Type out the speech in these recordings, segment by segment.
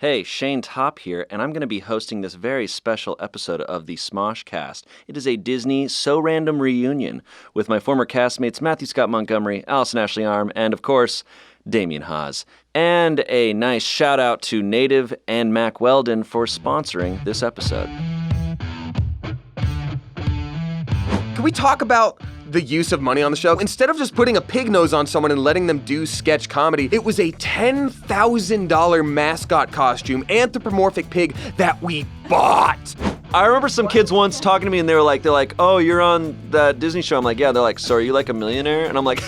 Hey, Shayne Top here, and I'm going to be hosting this very special episode of the SmoshCast. It is a Disney So Random reunion with my former castmates Matthew Scott Montgomery, Allisyn Ashley Arm, and of course, Damien Haas. And a nice shout out to Native and Mack Weldon for sponsoring this episode. Can we talk about the use of money on the show? Instead of just putting a pig nose on someone and letting them do sketch comedy, it was a $10,000 mascot costume, anthropomorphic pig that we bought. I remember some kids once talking to me and they're like, oh, you're on that Disney show. I'm like, yeah. They're like, so are you like a millionaire? And I'm like,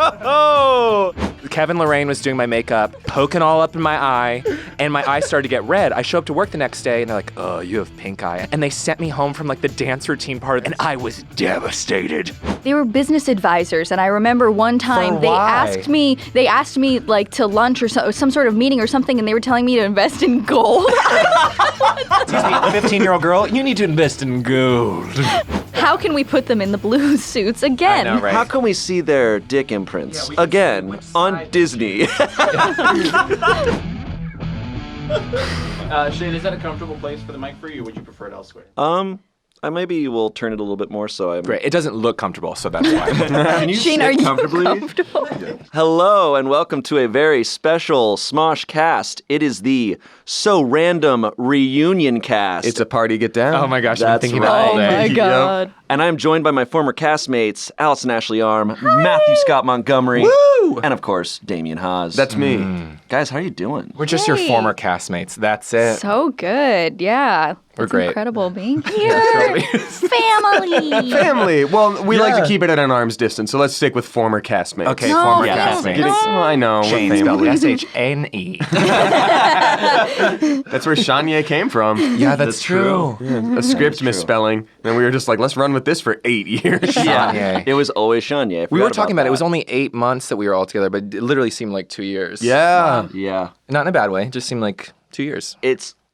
oh. Kevin Lorraine was doing my makeup, poking all up in my eye, and my eye started to get red. I show up to work the next day and they're like, oh, you have pink eye. And they sent me home from like the dance routine part, and I was devastated. They were business advisors, and I remember one time they asked me like to lunch or some sort of meeting or something, and they were telling me to invest in gold. Excuse me, 15-year-old girl, you need to invest in gold. How can we put them in the blue suits again? I know, right? How can we see their dick imprints again on Disney? Shane, is that a comfortable place for the mic for you, or would you prefer it elsewhere? I maybe will turn it a little bit more so I'm... Great, it doesn't look comfortable, so that's why. Can you Shane, sit are you comfortably? comfortable? Hello and welcome to a very special SmoshCast. It is the So Random reunion cast. It's a party get down. Oh my gosh, I've been That's thinking about it all right. Oh day. my God. And I'm joined by my former castmates, Allisyn Ashley Arm, Matthew Scott Montgomery, Woo! and of course, Damien Haas. That's me. Guys, how are you doing? We're just your Hey. former castmates, that's it. So good, yeah. We're It's great. incredible being here. Family. Family. Well, we like Yeah. to keep it at an arm's distance, so let's stick with former castmates. Okay, No, former no, castmates. no. Well, I know. we're Shane family. spelled S-H-A-N-E. That's where Shanye came from. Yeah, that's true. A script misspelling. And we were just like, let's run with this for 8 years. Yeah. It was always Shanye. I We were forgot talking about it. It was that. only 8 months that we were all together, but it literally seemed like 2 years. Yeah. Yeah. Not in a bad way. It just seemed like 2 years.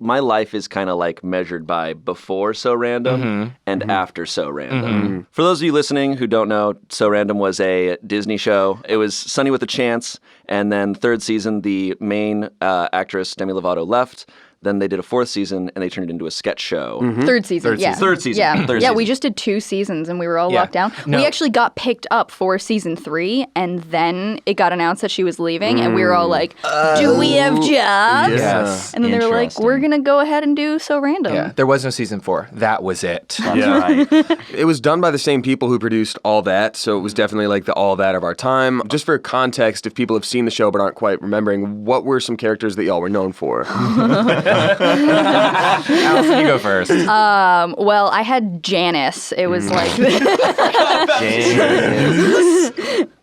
My life is kind of like measured by before So Random and after So Random. For those of you listening who don't know, So Random was a Disney show. It was Sunny with a Chance, and then third season, the main actress, Demi Lovato, left. Then they did a fourth season, and they turned it into a sketch show. Third season, yeah. Third season. Yeah, Third yeah. season. We just did 2 seasons, and we were all Yeah. locked down. No. We actually got picked up for season 3, and then it got announced that she was leaving, and we were all like, "Do we have jobs?" Yes. And then they were like, "We're gonna go ahead and do So Random." Yeah, there was no season 4. That was it. Yeah. It was done by the same people who produced All That, so it was definitely like the All That of our time. Just for context, if people have seen the show but aren't quite remembering, what were some characters that y'all were known for? Allisyn, you go first. Well, I had Janice. It was like.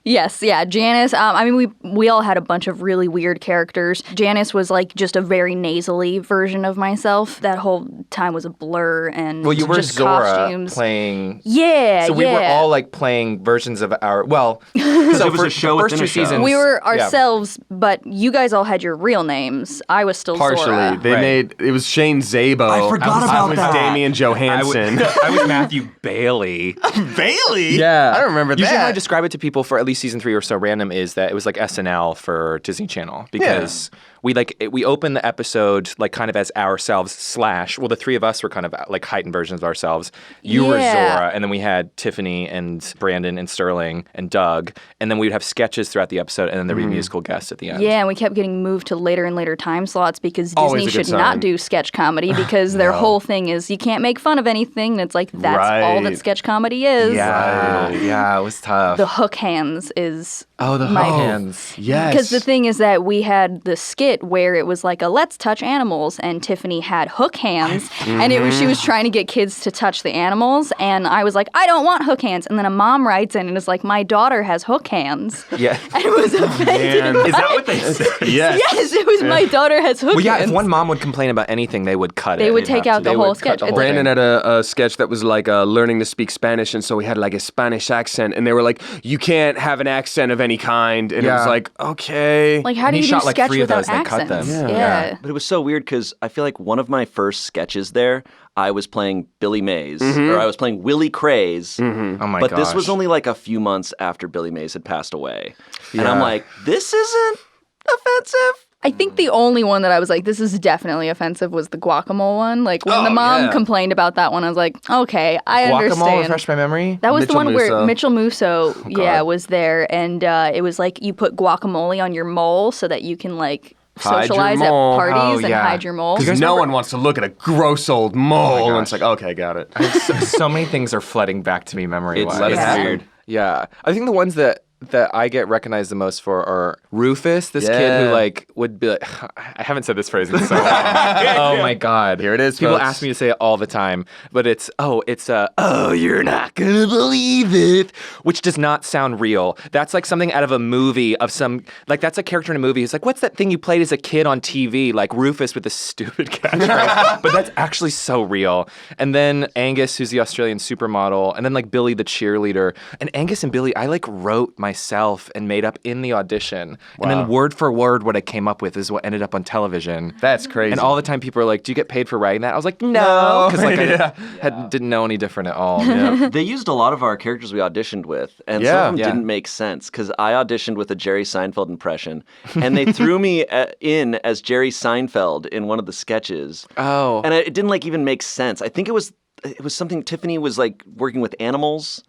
Yes, yeah, Janice. I mean, we all had a bunch of really weird characters. Janice was like just a very nasally version of myself. That whole time was a blur, and Well, you were just Zora costumes. playing. Yeah, So we were yeah. all like playing versions of our. Well, so it was for a show the first within 2 a show. seasons, We were yeah. ourselves, but you guys all had your real names. I was still Partially. Zora. They Right. made, it was Shane Zabo. I forgot I about was that. Damian Johansson. I was Matthew Bailey. Bailey? Yeah. I don't remember Usually when I that. describe it to people for at least season 3 or So Random is that it was like SNL for Disney Channel because we opened the episode like kind of as ourselves / well, the 3 of us were kind of like heightened versions of ourselves. You were Yeah. Zora, and then we had Tiffany and Brandon and Sterling and Doug, and then we would have sketches throughout the episode, and then there'd be musical guests at the end. Yeah, and we kept getting moved to later and later time slots because Always Disney a good should not sign. do sketch comedy because their whole thing is you can't make fun of anything. And it's like, that's all Right. that sketch comedy is. Yeah, yeah, it was tough. The hook hands is the my- hands. Yes. Because the thing is that we had the skit where it was like a let's touch animals, and Tiffany had hook hands, and she was trying to get kids to touch the animals, and I was like, I don't want hook hands, and then a mom writes in and is like, my daughter has hook hands, Yeah. and was offended. Is that what they said? Yes. Yes, it was my daughter has hook Well, yeah, hands. if one mom would complain about anything, they would cut it. They would They'd take have out to. the They whole would cut sketch. the whole Brandon thing. had a sketch that was like learning to speak Spanish, and so he had like a Spanish accent, and they were like, you can't have an accent of any kind. And it was Yeah. like, okay. Like, how And do he you shot do like sketch 3 of without those, they cut accents? them. Yeah. But it was so weird because I feel like one of my first sketches there, I was playing Billy Mays, or I was playing Willie Craze. Oh my But gosh. this was only like a few months after Billy Mays had passed away. And I'm like, this isn't offensive. I think the only one that I was like, this is definitely offensive was the guacamole one. Like when the mom complained about that one, I was like, okay, I understand. Guacamole, refresh my memory. That was Mitchell the one where Musso. Mitchell Musso, was there, and it was like you put guacamole on your mole so that you can like Hide your socialize at mole. parties and hide your mole. Because no one wants to look at a gross old mole. And it's like, okay, got it. So many things are flooding back to me memory-wise. It's weird. Yeah. I think the ones that I get recognized the most for are Rufus, this kid who like would be like, I haven't said this phrase in so long. Oh my God. Here it is, People folks. ask me to say it all the time, but it's you're not gonna believe it, which does not sound real. That's like something out of a movie of some, like that's a character in a movie. It's like, what's that thing you played as a kid on TV? Like Rufus with this stupid catchphrase. But that's actually so real. And then Angus, who's the Australian supermodel, and then like Billy the cheerleader. And Angus and Billy, I like wrote myself and made up in the audition. And then word for word what I came up with is what ended up on television. That's crazy. And all the time people are like, do you get paid for writing that? I was like, no. Because like I didn't know any different at all. Yeah. They used a lot of our characters we auditioned with, and some of them didn't make sense because I auditioned with a Jerry Seinfeld impression, and they threw me in as Jerry Seinfeld in one of the sketches. Oh. And it didn't like even make sense. I think it was something Tiffany was like working with animals.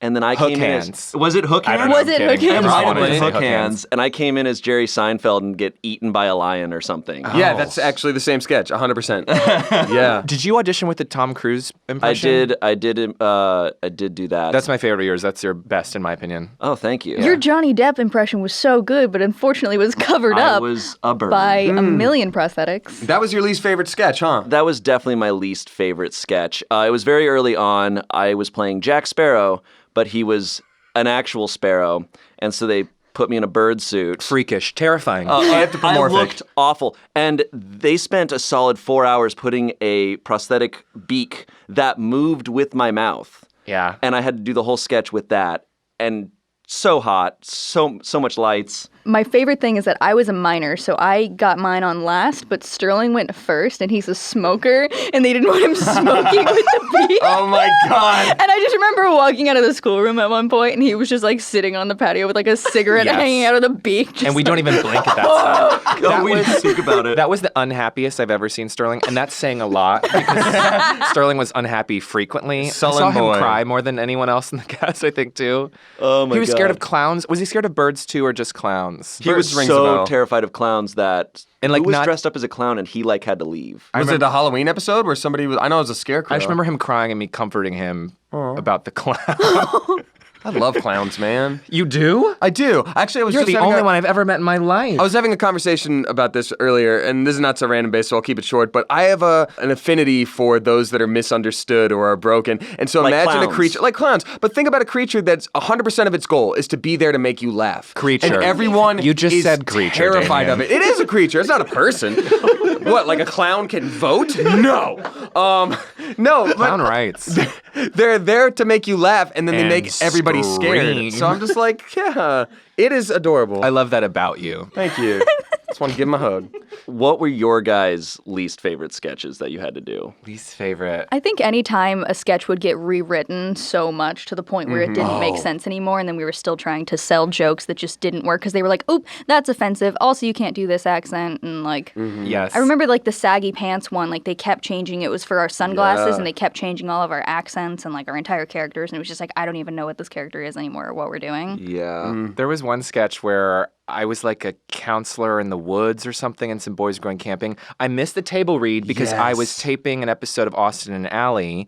And then I Hook came hands. in as... Was it Hook I Hands? don't know, Was I'm it Hook kidding. Hands? I Might have wanted to been say Hook Hands. And I came in as Jerry Seinfeld and get eaten by a lion or something. Yeah, that's actually the same sketch, 100%. Yeah. Did you audition with the Tom Cruise impression? I did do that. That's my favorite of yours. That's your best, in my opinion. Oh, thank you. Your Johnny Depp impression was so good, but unfortunately was covered I up was a bird. by a million prosthetics. That was your least favorite sketch, huh? That was definitely my least favorite sketch. It was very early on. I was playing Jack Sparrow, but he was an actual sparrow, and so they put me in a bird suit. Freakish, terrifying. I Anthropomorphic. looked awful, and they spent a solid 4 hours putting a prosthetic beak that moved with my mouth. Yeah. And I had to do the whole sketch with that, and so hot, so much lights. My favorite thing is that I was a minor, so I got mine on last, but Sterling went first, and he's a smoker, and they didn't want him smoking with the beak. Oh my God. And I just remember walking out of the schoolroom at one point, and he was just like sitting on the patio with like a cigarette Yes. hanging out of the beak. just And we don't like- even blink at that time. Oh, we didn't speak about it. That was the unhappiest I've ever seen Sterling, and that's saying a lot because Sterling was unhappy frequently. Sullen I saw boy. him cry more than anyone else in the cast, I think, too. Oh my He was scared God. of clowns. Was he scared of birds too, or just clowns? He was rings a so bell. terrified of clowns that And, like, he was not- dressed up as a clown and he like had to leave. Was it a Halloween episode where somebody was... I know it was a scarecrow. I just remember him crying and me comforting him about the clown. I love clowns, man. You do? I do. Actually, I was You're just the having only a- one I've ever met in my life. I was having a conversation about this earlier, and this is not so random based, so I'll keep it short, but I have an affinity for those that are misunderstood or are broken. And so Like imagine clowns. a creature, like clowns, but think about a creature that's 100% of its goal is to be there to make you laugh. Creature. And everyone You just is said creature, terrified Damien. of it. It is a creature. It's not a person. What, like a clown can vote? No. No, but Clown rights. they're there to make you laugh, and then they And make everybody scared. scream. So I'm just like, yeah, it is adorable. I love that about you. Thank you. Just want to give him a hug. What were your guys' least favorite sketches that you had to do? Least favorite. I think anytime a sketch would get rewritten so much to the point where it didn't make sense anymore, and then we were still trying to sell jokes that just didn't work because they were like, "Oop, that's offensive. Also, you can't do this accent." And like, Yes. I remember like the saggy pants one. Like they kept changing. It was for our sunglasses, Yeah. and they kept changing all of our accents and like our entire characters. And it was just like, I don't even know what this character is anymore or what we're doing. Yeah. There was one sketch where I was like a counselor in the woods or something, and some boys were going camping. I missed the table read because I was taping an episode of Austin and Ally,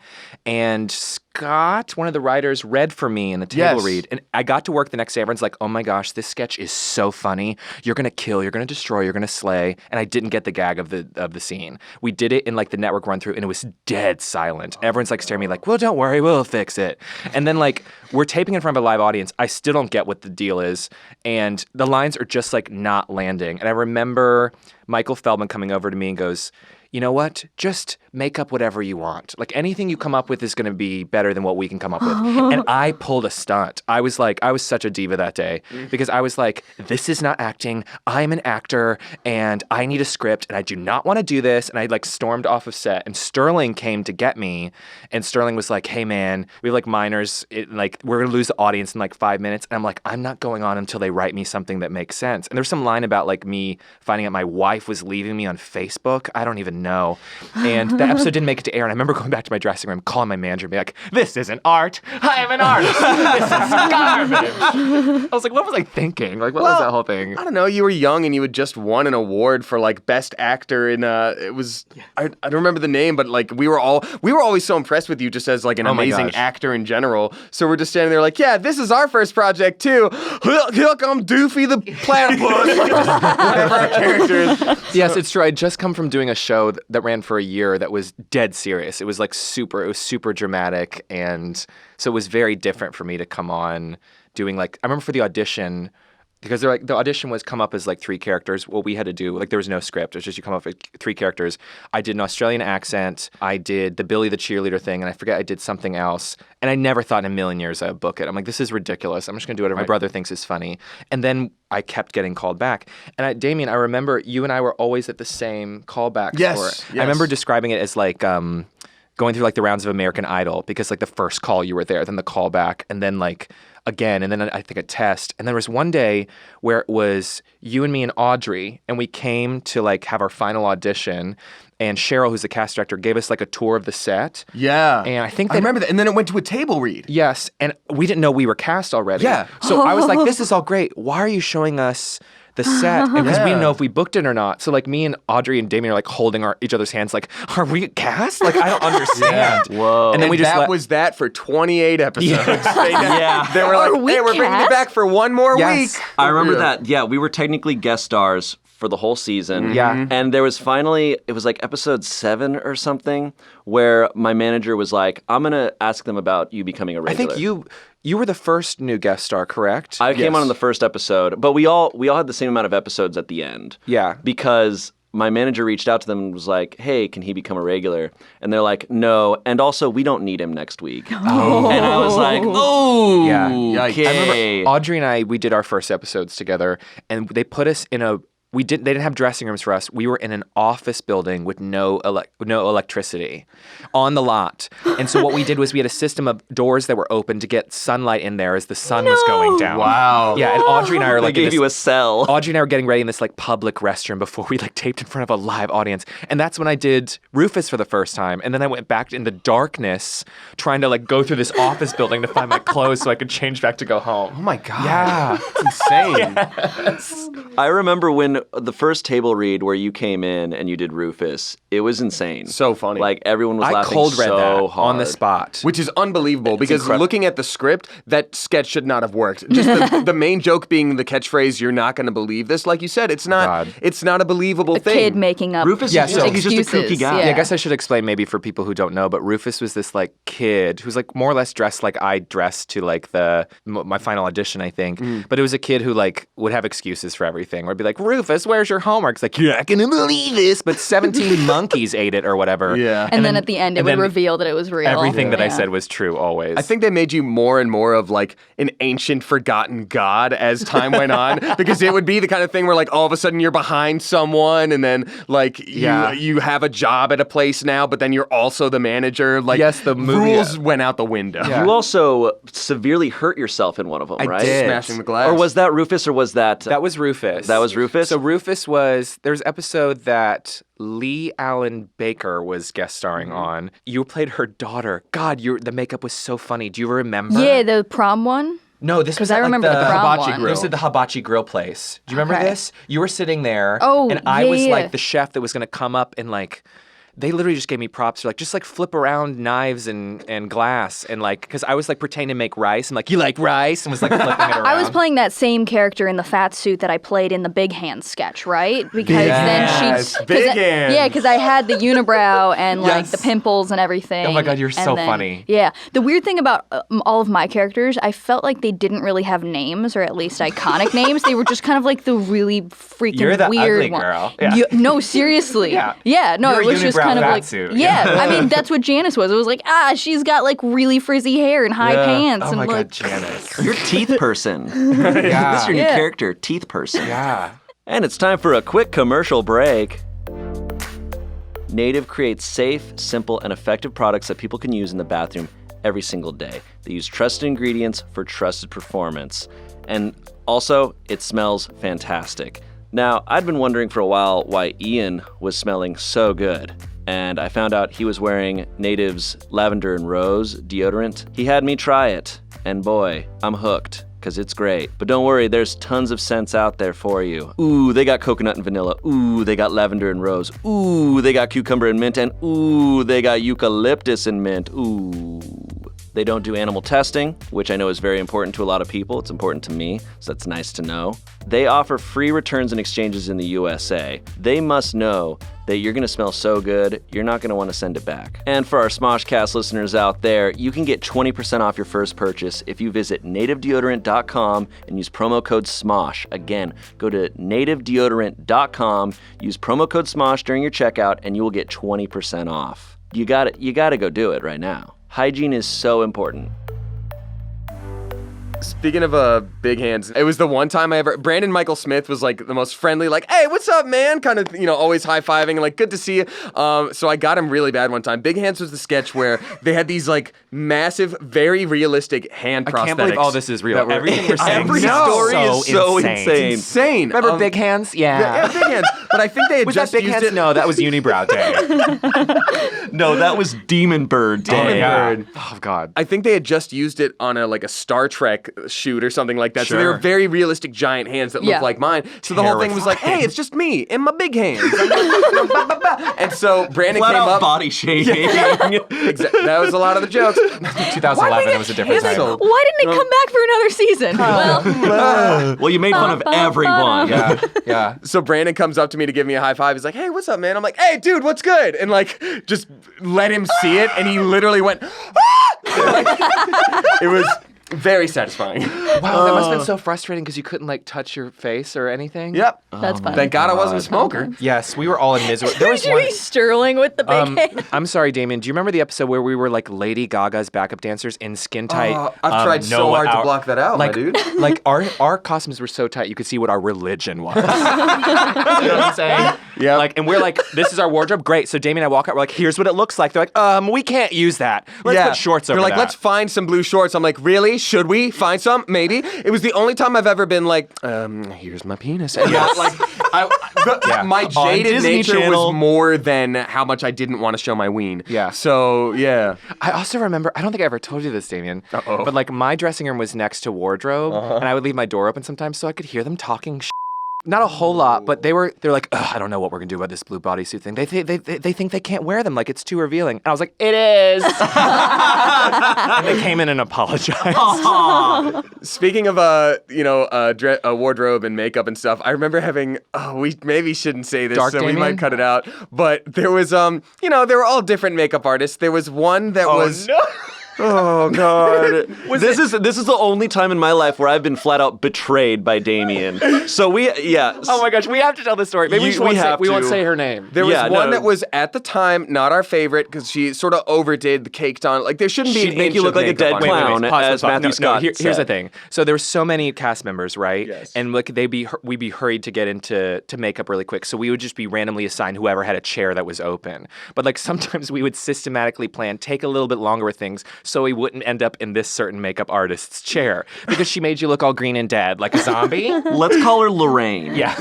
and Scott, one of the writers, read for me in the table Yes. read. And I got to work the next day. Everyone's like, "Oh my gosh, this sketch is so funny. You're gonna kill, you're gonna destroy, you're gonna slay." And I didn't get the gag of the scene. We did it in like the network run through, and it was dead silent. Everyone's like staring at me like, "Well, don't worry, we'll fix it." And then like we're taping in front of a live audience. I still don't get what the deal is, and the lines are just like not landing. And I remember Michael Feldman coming over to me and goes, you know what? Just make up whatever you want. Like anything you come up with is going to be better than what we can come up with. And I pulled a stunt. I was such a diva that day because I was like, this is not acting. I'm an actor and I need a script and I do not want to do this. And I like stormed off of set and Sterling came to get me. And Sterling was like, hey man, we have like minors. We're going to lose the audience in like 5 minutes. And I'm like, I'm not going on until they write me something that makes sense. And there's some line about like me finding out my wife was leaving me on Facebook. I don't even know. And that episode didn't make it to air. And I remember going back to my dressing room, calling my manager and being like, this isn't art. I am an artist. This is garbage. I was like, what was I thinking? Like, what was that whole thing? I don't know. You were young and you had just won an award for like best actor in it was I don't remember the name, but like we were always so impressed with you just as like an amazing actor in general. So we're just standing there like, yeah, this is our first project too. Look, I'm Doofy the platypus. Like, just whatever our characters. Yes, it's true. I'd just come from doing a show that ran for a year that was dead serious. It was super dramatic. And so it was very different for me to come on doing I remember for the audition, because they're like, the audition was come up as like 3 characters. What we had to do, like there was no script. It was just you come up with 3 characters. I did an Australian accent. I did the Billy the cheerleader thing. And I forget I did something else. And I never thought in a million years I would book it. I'm like, this is ridiculous. I'm just going to do whatever my brother thinks is funny. And then I kept getting called back. And Damien, I remember you and I were always at the same callbacks for it. Yes. I remember describing it as like going through like the rounds of American Idol, because like the first call you were there, then the callback, and then like again, and then I think a test. And there was one day where it was you and me and Audrey, and we came to like have our final audition, and Cheryl, who's the cast director, gave us like a tour of the set. Yeah. And I remember that. And then it went to a table read. Yes. And we didn't know we were cast already. Yeah. So I was like, this is all great. Why are you showing us the set? And because we didn't know if we booked it or not. So like me and Audrey and Damien are like holding each other's hands like, are we cast? Like, I don't understand. Whoa. And then we just was that for 28 episodes. Yeah. They were like, hey, we're bringing it back for one more week. I remember that. Yeah, we were technically guest stars for the whole season. Yeah. And there was finally, it was like episode 7 or something, where my manager was like, I'm going to ask them about you becoming a regular. I think you were the first new guest star, correct? I came on in the first episode, but we all had the same amount of episodes at the end. Yeah. Because my manager reached out to them and was like, hey, can he become a regular? And they're like, no. And also, we don't need him next week. Oh. And I was like, oh, yeah. okay. I remember Audrey and we did our first episodes together, and they put us in they didn't have dressing rooms for us. We were in an office building with no electricity on the lot. And so what we did was we had a system of doors that were open to get sunlight in there as the sun was going down. Wow. Yeah, and Audrey and I are like, they gave you a cell. Audrey and I were getting ready in this like public restroom before we like taped in front of a live audience. And that's when I did Rufus for the first time. And then I went back in the darkness trying to like go through this office building to find my clothes so I could change back to go home. Oh my God. Yeah. It's insane. Yes. I remember when the first table read where you came in and you did Rufus, it was insane. So funny. Like everyone was I laughing cold read so that hard. on the spot. Which is unbelievable because incredible. looking at the script, that sketch should not have worked. Just the main joke being the catchphrase, you're not going to believe this. Like you said, it's not a believable thing. Kid making up Rufus Yeah, is so- he's just a kooky guy. Yeah, I guess I should explain maybe for people who don't know, but Rufus was this like kid who's like more or less dressed like I dressed to like my final audition, I think. But it was a kid who like would have excuses for everything. Or it'd be like, Rufus, where's your homework? It's like, you're not gonna believe this, but 17 monkeys ate it or whatever. Yeah. And then at the end, it would reveal that it was real. Everything that I said was true always. I think they made you more and more of like an ancient forgotten god as time went on, because it would be the kind of thing where like all of a sudden you're behind someone and then like you have a job at a place now, but then you're also the manager. Like Yes, the movie- rules went out the window. Yeah. You also severely hurt yourself in one of them, I right? did. Smashing the glass. Or was that Rufus or was that... That was Rufus. That was Rufus? So Rufus there's an episode that Lee Allen Baker was guest starring on. You played her daughter. God, the makeup was so funny. Do you remember? Yeah, the prom one. No, this was I at, like, remember the prom hibachi one. grill. This was at the hibachi grill place. Do you remember Okay. this? You were sitting there, Oh, and I yeah, was yeah. like the chef that was going to come up and like they literally just gave me props. They're like, just like flip around knives and glass. And like, because I was like pretending to make rice. I'm like, you like rice? And was like flipping it around. I was playing that same character in the fat suit that I played in the Big Hand sketch, right? Because then she's Big Hand. Yeah, because I had the unibrow and like the pimples and everything. Oh my God, you're and so then- funny. Yeah. The weird thing about all of my characters, I felt like they didn't really have names, or at least iconic names. They were just kind of like the really freaking You're the weird ugly one. girl. Yeah. No, seriously. Yeah. No, You're it a was just unibrow kind of fat like suit. Yeah. I mean, that's what Janice was. It was like, she's got like really frizzy hair and high pants Oh and my like God, Janice. You're Teeth Person. This is your new Yeah. character, Teeth Person. Yeah. And it's time for a quick commercial break. Native creates safe, simple, and effective products that people can use in the bathroom every single day. They use trusted ingredients for trusted performance. And also, it smells fantastic. Now, I'd been wondering for a while why Ian was smelling so good. And I found out he was wearing Native's Lavender and Rose deodorant. He had me try it, and boy, I'm hooked, because it's great. But don't worry, there's tons of scents out there for you. Ooh, they got coconut and vanilla. Ooh, they got lavender and rose. Ooh, they got cucumber and mint. And ooh, they got eucalyptus and mint. Ooh. They don't do animal testing, which I know is very important to a lot of people. It's important to me, so that's nice to know. They offer free returns and exchanges in the USA. They must know that you're gonna smell so good, you're not gonna wanna send it back. And for our SmoshCast listeners out there, you can get 20% off your first purchase if you visit nativedeodorant.com and use promo code SMOSH. Again, go to nativedeodorant.com, use promo code SMOSH during your checkout, and you will get 20% off. You gotta go do it right now. Hygiene is so important. Speaking of big hands, it was the one time Brandon Michael Smith was like the most friendly, like, hey, what's up, man? Kind of, always high-fiving and like, good to see you. So I got him really bad one time. Big Hands was the sketch where they had these like massive, very realistic hand prosthetics. I can't believe all this is real. Everything we're saying Every story is so insane. Insane. Remember Big Hands? Yeah. Big Hands. But I think they had Was just that Big used Hands? it. No, that was Unibrow Day. No, that was Demon Bird Day. Bird. Oh, God. I think they had just used it on a Star Trek shoot or something like that. So they Sure. were very realistic giant hands that looked like mine. So the whole thing was like, hey, it's just me and my big hands. And so Brandon Flat came out up. body shaming. That was a lot of the jokes. 2011, it was a different time. So- why didn't it come back for another season? Well, Well, you made fun of everyone. Yeah. So Brandon comes up to me to give me a high five. He's like, hey, what's up, man? I'm like, hey, dude, what's good? And like, just let him see it. And he literally went, it was very satisfying. Wow, that must have been so frustrating because you couldn't like touch your face or anything. Yep. that's fine. Thank God I wasn't a smoker. Yes, we were all in misery. There was Picture one. me Sterling with the big hand. I'm sorry, Damien. Do you remember the episode where we were like Lady Gaga's backup dancers in skin tight? I've tried so hard to block that out, my dude. Like our costumes were so tight, you could see what our religion was. You know what I'm saying? Yeah. Like, and we're like, this is our wardrobe. Great. So Damien and I walk out. We're like, here's what it looks like. They're like, we can't use that. Let's put shorts over They're like, that. let's find some blue shorts. I'm like, really? Should we find some? Maybe. It was the only time I've ever been like, here's my penis. And not like, my jaded Disney nature Channel. was more than how much I didn't want to show my ween. Yeah. So, yeah. I also remember, I don't think I ever told you this, Damien, but like my dressing room was next to wardrobe, and I would leave my door open sometimes so I could hear them talking shit. Not a whole lot, but they're like, I don't know what we're gonna do about this blue bodysuit thing. They think they can't wear them, like it's too revealing. And I was like, it is. And they came in and apologized. Speaking of, wardrobe and makeup and stuff, I remember having, we maybe shouldn't say this, Dark so we Damien? might cut it out. But there was, they were all different makeup artists. There was one that was... no. Oh, God. This is the only time in my life where I've been flat out betrayed by Damien. So Oh my gosh, we have to tell this story. Maybe we won't say her name. There was one that was, at the time, not our favorite, because she sort of overdid the caked on. Like, there shouldn't be She'd an make inch you look of like a makeup dead on her. clown. As Matthew Scott Here's said. the thing. So there were so many cast members, right? Yes. And like we'd be hurried to get into makeup really quick. So we would just be randomly assigned whoever had a chair that was open. But like sometimes we would systematically plan, take a little bit longer with things, so he wouldn't end up in this certain makeup artist's chair because she made you look all green and dead like a zombie. Let's call her Lorraine. Yeah.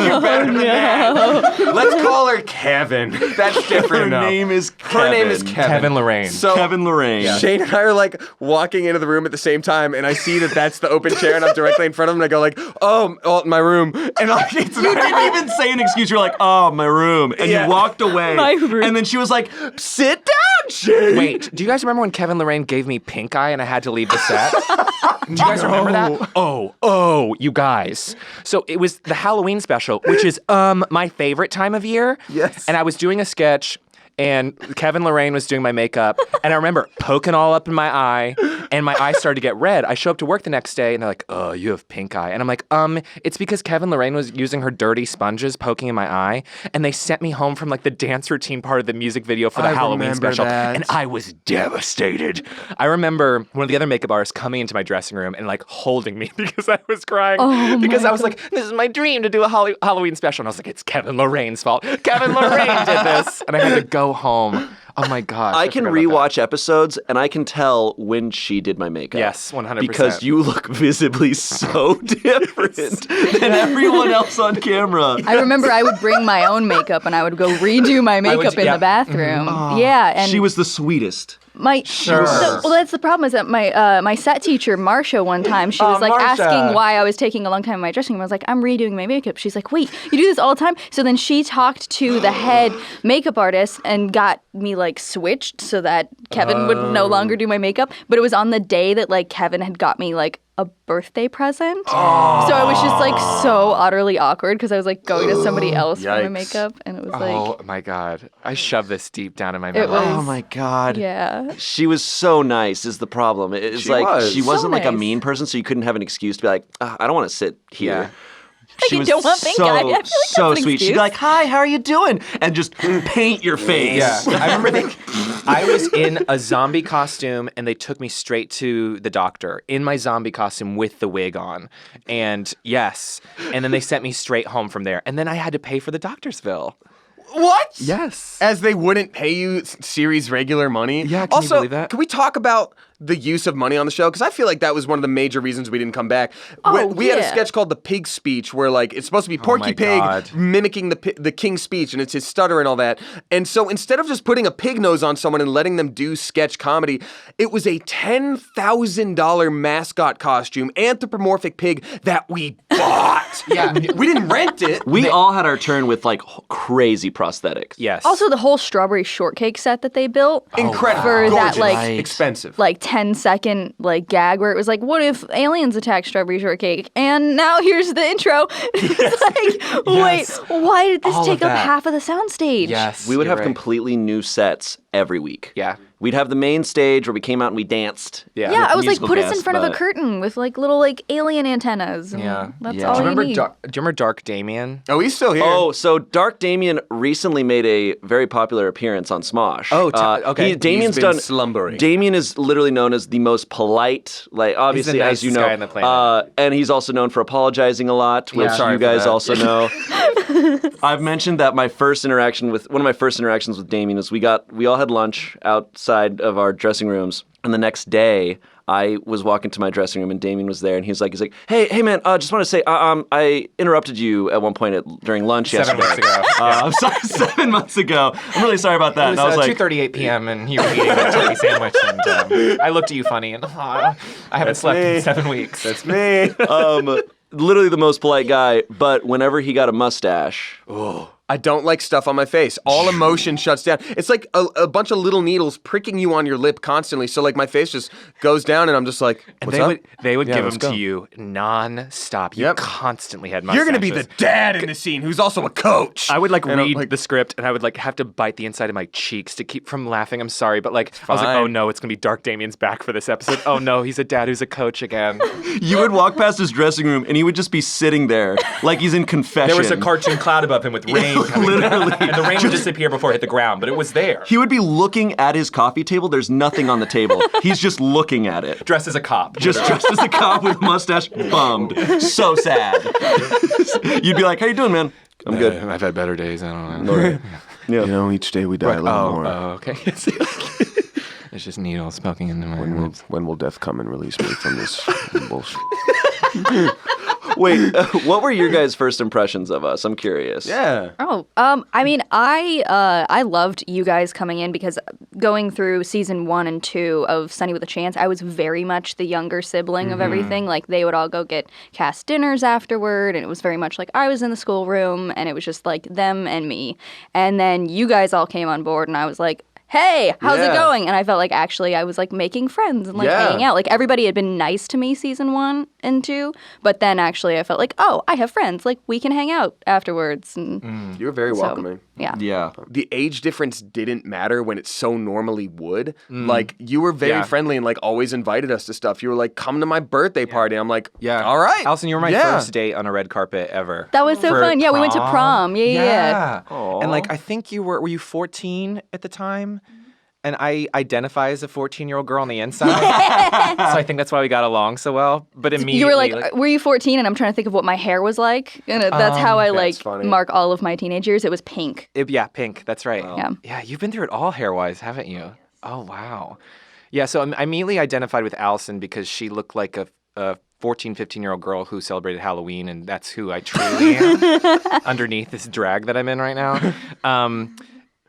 You're better than that. Let's call her Kevin. That's different enough. Her name is Kevin. Kevin Lorraine. So Kevin Lorraine. Shayne and I are like walking into the room at the same time, and I see that that's the open chair, and I'm directly in front of him, and I go like, oh, my room. And like, it's You didn't even say an excuse. You're like, oh, my room. And Yeah. you walked away. My room. And then she was like, sit down, Shayne. Wait, do you guys remember when Kevin Lorraine gave me pink eye and I had to leave the set? Do you guys remember that? Oh, you guys. So it was the Halloween special, which is my favorite time of year. Yes. And I was doing a sketch and Kevin Lorraine was doing my makeup, and I remember poking all up in my eye, and my eye started to get red. I show up to work the next day, and they're like, oh, you have pink eye. And I'm like, it's because Kevin Lorraine was using her dirty sponges poking in my eye, and they sent me home from like the dance routine part of the music video for the Halloween remember special, that. and I was devastated. I remember one of the other makeup artists coming into my dressing room and like holding me because I was crying, because I was like, this is my dream to do a Halloween special, and I was like, it's Kevin Lorraine's fault. Kevin Lorraine did this, and I had to go home. Oh my gosh. I can forgot about rewatch episodes and I can tell when she did my makeup. Yes, 100%. Because you look visibly so different than everyone else on camera. I remember I would bring my own makeup and I would go redo my makeup in yeah. the bathroom. Yeah, and She was the sweetest. Sure. Well, that's the problem is that my set teacher, Marsha, one time, she was like Marsha. asking why I was taking a long time in my dressing room. I was like, I'm redoing my makeup. She's like, wait, you do this all the time? So then she talked to the head makeup artist and got me like switched so that Kevin would no longer do my makeup. But it was on the day that like Kevin had got me like a birthday present. So I was just like so utterly awkward because I was like going to somebody else for my Yikes. makeup. And it was Oh like, my God. I shoved this deep down in my it memory. was, Oh my God. yeah. She was so nice is the problem. It's She like was. she wasn't So like a nice. mean person, so you couldn't have an excuse to be like, I don't want to sit here. Yeah. She You was don't want pink eye. I feel like so that's an sweet. She'd be excuse. like, hi, how are you doing? And just paint your face. Yeah, I remember I was in a zombie costume and they took me straight to the doctor in my zombie costume with the wig on. And yes, and then they sent me straight home from there. And then I had to pay for the doctor's bill. What? Yes. As they wouldn't pay you series regular money. Yeah, can you also, believe that? can we talk about the use of money on the show? Because I feel like that was one of the major reasons we didn't come back. Oh, we had a yeah. sketch called The Pig Speech where like it's supposed to be Porky my Pig God. mimicking the king's speech, and it's his stutter and all that. And so instead of just putting a pig nose on someone and letting them do sketch comedy, it was a $10,000 mascot costume, anthropomorphic pig that we bought. Yeah. We didn't rent it. We all had our turn with like crazy prosthetics. Yes. Also, the whole strawberry shortcake set that they built Incredible. for that Gorgeous. like Expensive. 10-second like gag where it was like, what if aliens attack strawberry shortcake? And now here's the intro. It's like, Yes. wait, why did this All of take up that. half of the soundstage? yes. We would you're have right. completely new sets every week. Yeah. We'd have the main stage where we came out and we danced. Yeah. Yeah, I was like, Musical put us in guest, front of a but- curtain with like little like alien antennas. And Yeah. That's Yeah. all Do you you remember, need. do you remember Dark Damien? Oh, he's still here. Oh, so Dark Damien recently made a very popular appearance on Smosh. Oh, okay. Damien's He's been done slumbering. Damien is literally known as the most polite, like obviously as you nicest know, guy on the planet. and he's also known for apologizing a lot, which sorry you for guys that. also know. I've mentioned that one of my first interactions with Damien is we all had lunch outside of our dressing rooms, and the next day I was walking to my dressing room and Damien was there, and he's like, hey man, just want to say, I interrupted you at one point during lunch 7 yesterday. months ago. I'm sorry, 7 months ago. I'm really sorry about that. It was, and I was like, 2:38 p.m. and you were eating a turkey sandwich, and I looked at you funny, and I haven't slept me. in 7 weeks. That's me. literally the most polite guy, but whenever he got a mustache, I don't like stuff on my face. All emotion shuts down. It's like a bunch of little needles pricking you on your lip constantly. So like my face just goes down and I'm just like, And what's up? they would Yeah, give let's them go. to you non-stop. You Yep. constantly had mustaches. You're going to be the dad in the scene who's also a coach. I would like And I'm read like, the script and I would like have to bite the inside of my cheeks to keep from laughing. I'm sorry, but like I was like, fine. oh no, it's gonna be Dark Damien's back for this episode. Oh no, he's a dad who's a coach again. you would walk past his dressing room and he would just be sitting there like he's in confession. There was a cartoon cloud above him with rain coming down, Literally. and the rain would disappear before it hit the ground, but it was there. He would be looking at his coffee table. There's nothing on the table. He's just looking at it. Dressed as a cop. Just dressed as a cop with a mustache, bummed. So sad. You'd be like, how you doing, man? I'm good. I've had better days. I don't know. Yeah. each day we die a little more. Oh, okay. It's just needles poking into my ribs. When will death come and release me from this bullshit? Wait, what were your guys' first impressions of us? I'm curious. Yeah. Oh, I mean, I loved you guys coming in because going through season 1 and 2 of Sunny with a Chance, I was very much the younger sibling of everything. Like, they would all go get cast dinners afterward, and it was very much like I was in the schoolroom, and it was just like them and me. And then you guys all came on board, and I was like, hey, how's it going? And I felt like actually I was like making friends and like hanging out. Like everybody had been nice to me season 1 and 2, but then actually I felt like, oh, I have friends. Like we can hang out afterwards. And You were very welcoming. Yeah. Yeah. The age difference didn't matter when it so normally would. Like, you were very friendly and, like, always invited us to stuff. You were like, come to my birthday party. I'm like, all right. Allisyn, you were my first date on a red carpet ever. That was so fun. Yeah, we went to prom. Yeah. And, like, I think were you 14 at the time? And I identify as a 14-year-old girl on the inside. So I think that's why we got along so well. But immediately... You were like, were you 14? And I'm trying to think of what my hair was like. And that's how I, like, funny. mark all of my teenage years. It was pink. Pink. That's right. Yeah. Yeah, you've been through it all hair-wise, haven't you? Oh, wow. Yeah, so I immediately identified with Allisyn because she looked like a 14, 15-year-old girl who celebrated Halloween, and that's who I truly am underneath this drag that I'm in right now.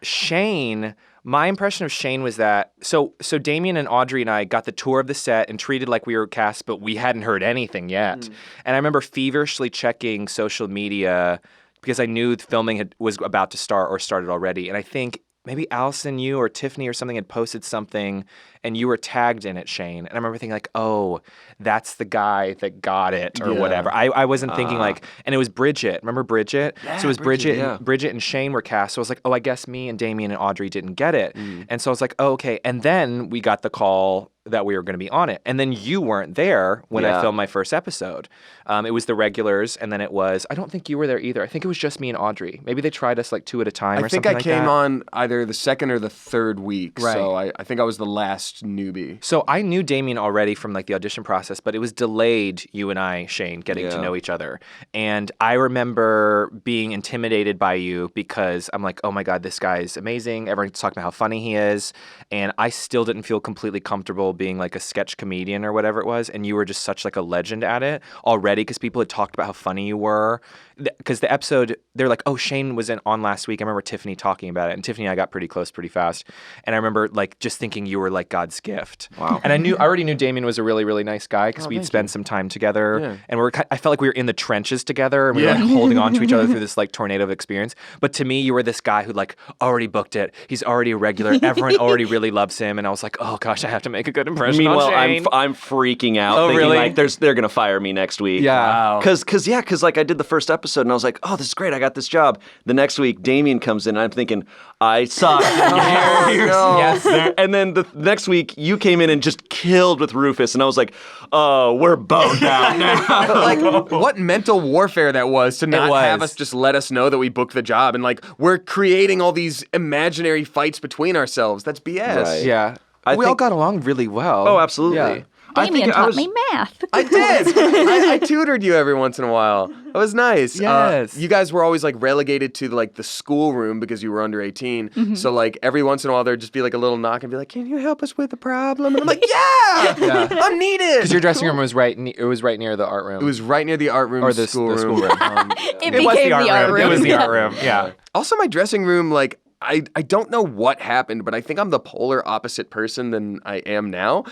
Shayne... My impression of Shayne was that so Damien and Audrey and I got the tour of the set and treated like we were cast, but we hadn't heard anything yet. And I remember feverishly checking social media because I knew the filming was about to start or started already. And I think maybe Allisyn, you or Tiffany or something had posted something and you were tagged in it, Shayne. And I remember thinking like, oh, that's the guy that got it or whatever. I wasn't thinking like, and it was Bridget. Remember Bridget? Yeah, so it was Bridget Bridget, and Shayne were cast. So I was like, oh, I guess me and Damien and Audrey didn't get it. And so I was like, oh, okay. And then we got the call that we were going to be on it. And then you weren't there when I filmed my first episode. It was the regulars, and then it was, I don't think you were there either. I think it was just me and Audrey. Maybe they tried us like 2 at a time or something like that. I think I came on either the second or the third week, Right. so I think I was the last newbie. So I knew Damien already from like the audition process, but it was delayed, you and I, Shayne, getting to know each other. And I remember being intimidated by you because I'm like, oh my God, this guy is amazing. Everyone's talking about how funny he is. And I still didn't feel completely comfortable being like a sketch comedian or whatever it was. And you were just such like a legend at it already because people had talked about how funny you were. Because the episode, they're like, oh, Shayne was on last week. I remember Tiffany talking about it. And Tiffany and I got pretty close pretty fast. And I remember like just thinking you were like God's gift. Wow. And I already knew Damien was a really, really nice guy because we'd spend some time together. Yeah. And I felt like we were in the trenches together and we were like holding on to each other through this like tornado of experience. But to me, you were this guy who like already booked it. He's already a regular. Everyone already really loves him. And I was like, oh gosh, I have to make a good impression on Shayne. Meanwhile, I'm freaking out. Oh, thinking, really? Like they're gonna fire me next week. Yeah. Because like I did the first episode and I was like, oh, this is great. I got this job. The next week, Damien comes in and I'm thinking, I suck. And then the next week, you came in and just killed with Rufus, and I was like, oh, we're boned out now. Like, what mental warfare that was to not have us just let us know that we booked the job. And, like, we're creating all these imaginary fights between ourselves. That's BS. Right. Yeah. We all got along really well. Oh, absolutely. Yeah. Damien taught me math. I did. I tutored you every once in a while. That was nice. Yes. You guys were always like relegated to like the schoolroom because you were under 18. So like every once in a while there'd just be like a little knock and be like, "Can you help us with the problem?" And I'm like, "Yeah, I'm needed." Because your dressing room was right near the art room. It was right near the art room or the schoolroom. It became the art room. It was the art room. Yeah. Also, my dressing room, like, I don't know what happened, but I think I'm the polar opposite person than I am now.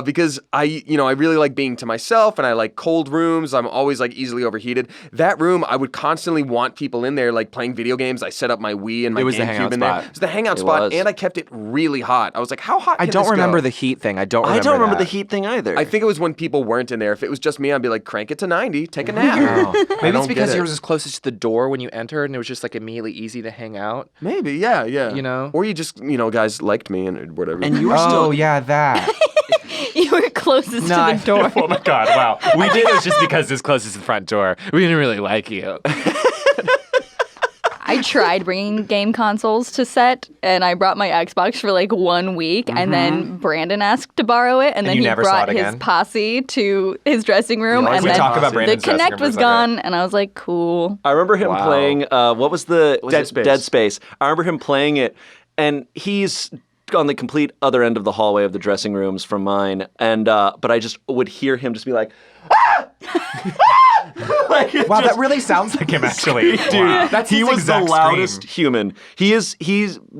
Because I really like being to myself and I like cold rooms. I'm always like easily overheated. That room, I would constantly want people in there like playing video games. I set up my Wii and my GameCube in there. It was the hangout spot, and I kept it really hot. I was like, how hot can I don't this remember go? the heat thing. I don't remember the heat thing either. I think it was when people weren't in there. If it was just me, I'd be like, crank it to 90, take a nap. Maybe it's because yours was closest to the door when you entered and it was just like immediately easy to hang out. Maybe, yeah. You know? Or you just, guys liked me and whatever. And you were still... Oh, yeah, that. You were closest to the door. Oh, my God, wow. We did it just because it's closest to the front door. We didn't really like you. I tried bringing game consoles to set, and I brought my Xbox for like 1 week, and then Brandon asked to borrow it, and then he brought his posse to his dressing room, and then the Kinect was gone, and I was like, cool. I remember him playing, what was the... Dead Space. I remember him playing it, and he's on the complete other end of the hallway of the dressing rooms from mine, and but I just would hear him just be like, ah! Like, Wow, that really sounds like him, actually. Dude, that's he his was the exact loudest scream. human. He's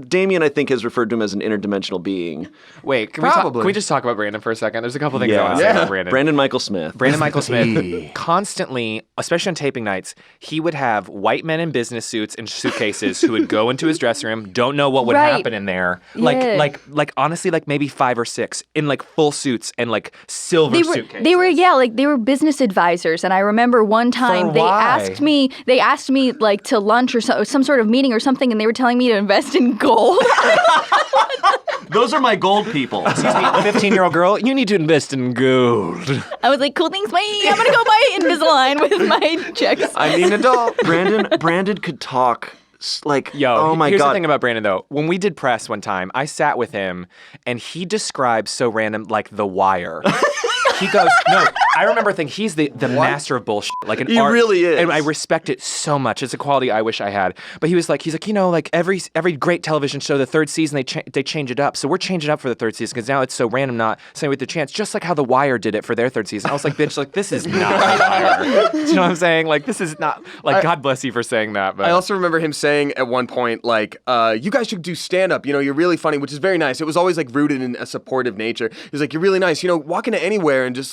Damien, I think, has referred to him as an interdimensional being. Wait, Probably. can we just talk about Brandon for a second? There's a couple things I want to say about Brandon. Brandon Michael Smith. Brandon Michael Smith constantly, especially on taping nights, he would have white men in business suits and suitcases who would go into his dressing room, don't know what would Right. happen in there. Yeah. Like honestly, like maybe 5 or 6 in like full suits and like silver suitcases. They were business advisors, and I remember one time they why? asked me like to lunch or some sort of meeting or something, and they were telling me to invest in gold. Those are my gold people. Excuse me, 15-year-old girl, you need to invest in gold. I was like, cool things, bye. I'm gonna go buy Invisalign with my checks. I need an adult. Brandon could talk like, Yo, oh my here's God. the thing about Brandon, though. When we did press one time, I sat with him, and he described So Random like The Wire. He goes, no, I remember thinking he's the master of bullshit. Like He really is. And I respect it so much. It's a quality I wish I had. But he's like, you know, like every great television show, the third season, they change it up. So we're changing it up for the third season because now it's So Random not saying with the chance, just like how The Wire did it for their third season. I was like, bitch, like this is not The Wire. Do you know what I'm saying? Like this is not, like God bless you for saying that. But I also remember him saying at one point, like, you guys should do stand-up. You know, you're really funny, which is very nice. It was always, like, rooted in a supportive nature. He was like, you're really nice. You know, walk into anywhere and just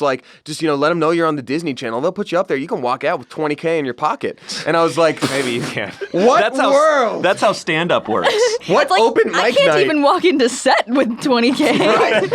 you know, let them know you're on the Disney Channel. They'll put you up there. You can walk out with $20K in your pocket. And I was like, maybe you can. what That's how world? That's how stand-up works. What It's like, open mic I can't night? even walk into set with $20K.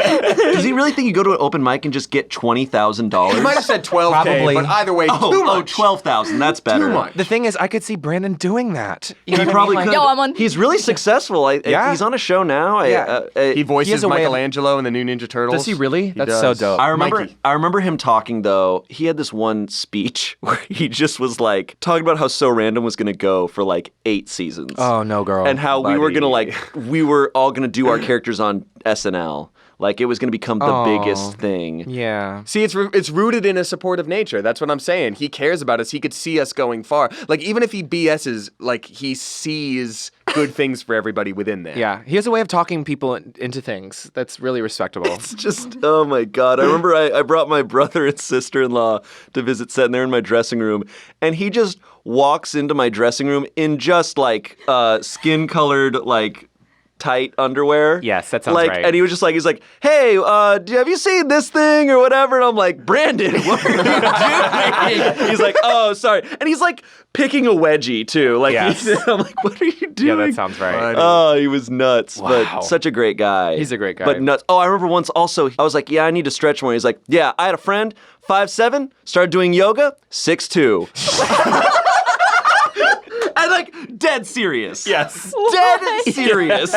Does he really think you go to an open mic and just get $20,000? He might have said 12K, Probably. but either way, too Oh, much. 12,000. That's better. Too much. The thing is, I could see Brandon doing that. You know He what I probably mean? could. Yo, I'm on- He's really successful. Yeah. He's on a show now. Yeah. He He voices has a way of- Michelangelo in the new Ninja Turtles. Does he really? He That's does. so dope. I remember Mikey. I remember him talking, though. He had this one speech where he just was like talking about how So Random was going to go for like 8 seasons. Oh, no, girl. And how we were buddy. we were all going to do our characters on SNL. Like it was going to become the biggest thing. Yeah. See, it's rooted in a supportive nature. That's what I'm saying. He cares about us. He could see us going far. Like, even if he BS's, like, he sees good things for everybody within there. Yeah. He has a way of talking people into things that's really respectable. It's just, oh my God. I remember I brought my brother and sister-in-law to visit set, and they're in my dressing room, and he just walks into my dressing room in just like skin-colored, like, tight underwear. Yes, that sounds like, right. And he was just like, he's like, hey, have you seen this thing or whatever? And I'm like, Brandon, what are you doing? He's like, oh, sorry. And he's like picking a wedgie too. Like, Yes. I'm like, what are you doing? Yeah, that sounds right. Oh, he was nuts, Wow. but such a great guy. He's a great guy. But nuts. Oh, I remember once also, I was like, yeah, I need to stretch more. He's like, yeah, I had a friend, 5'7", started doing yoga, 6'2". And like, dead serious. Yes. Dead serious.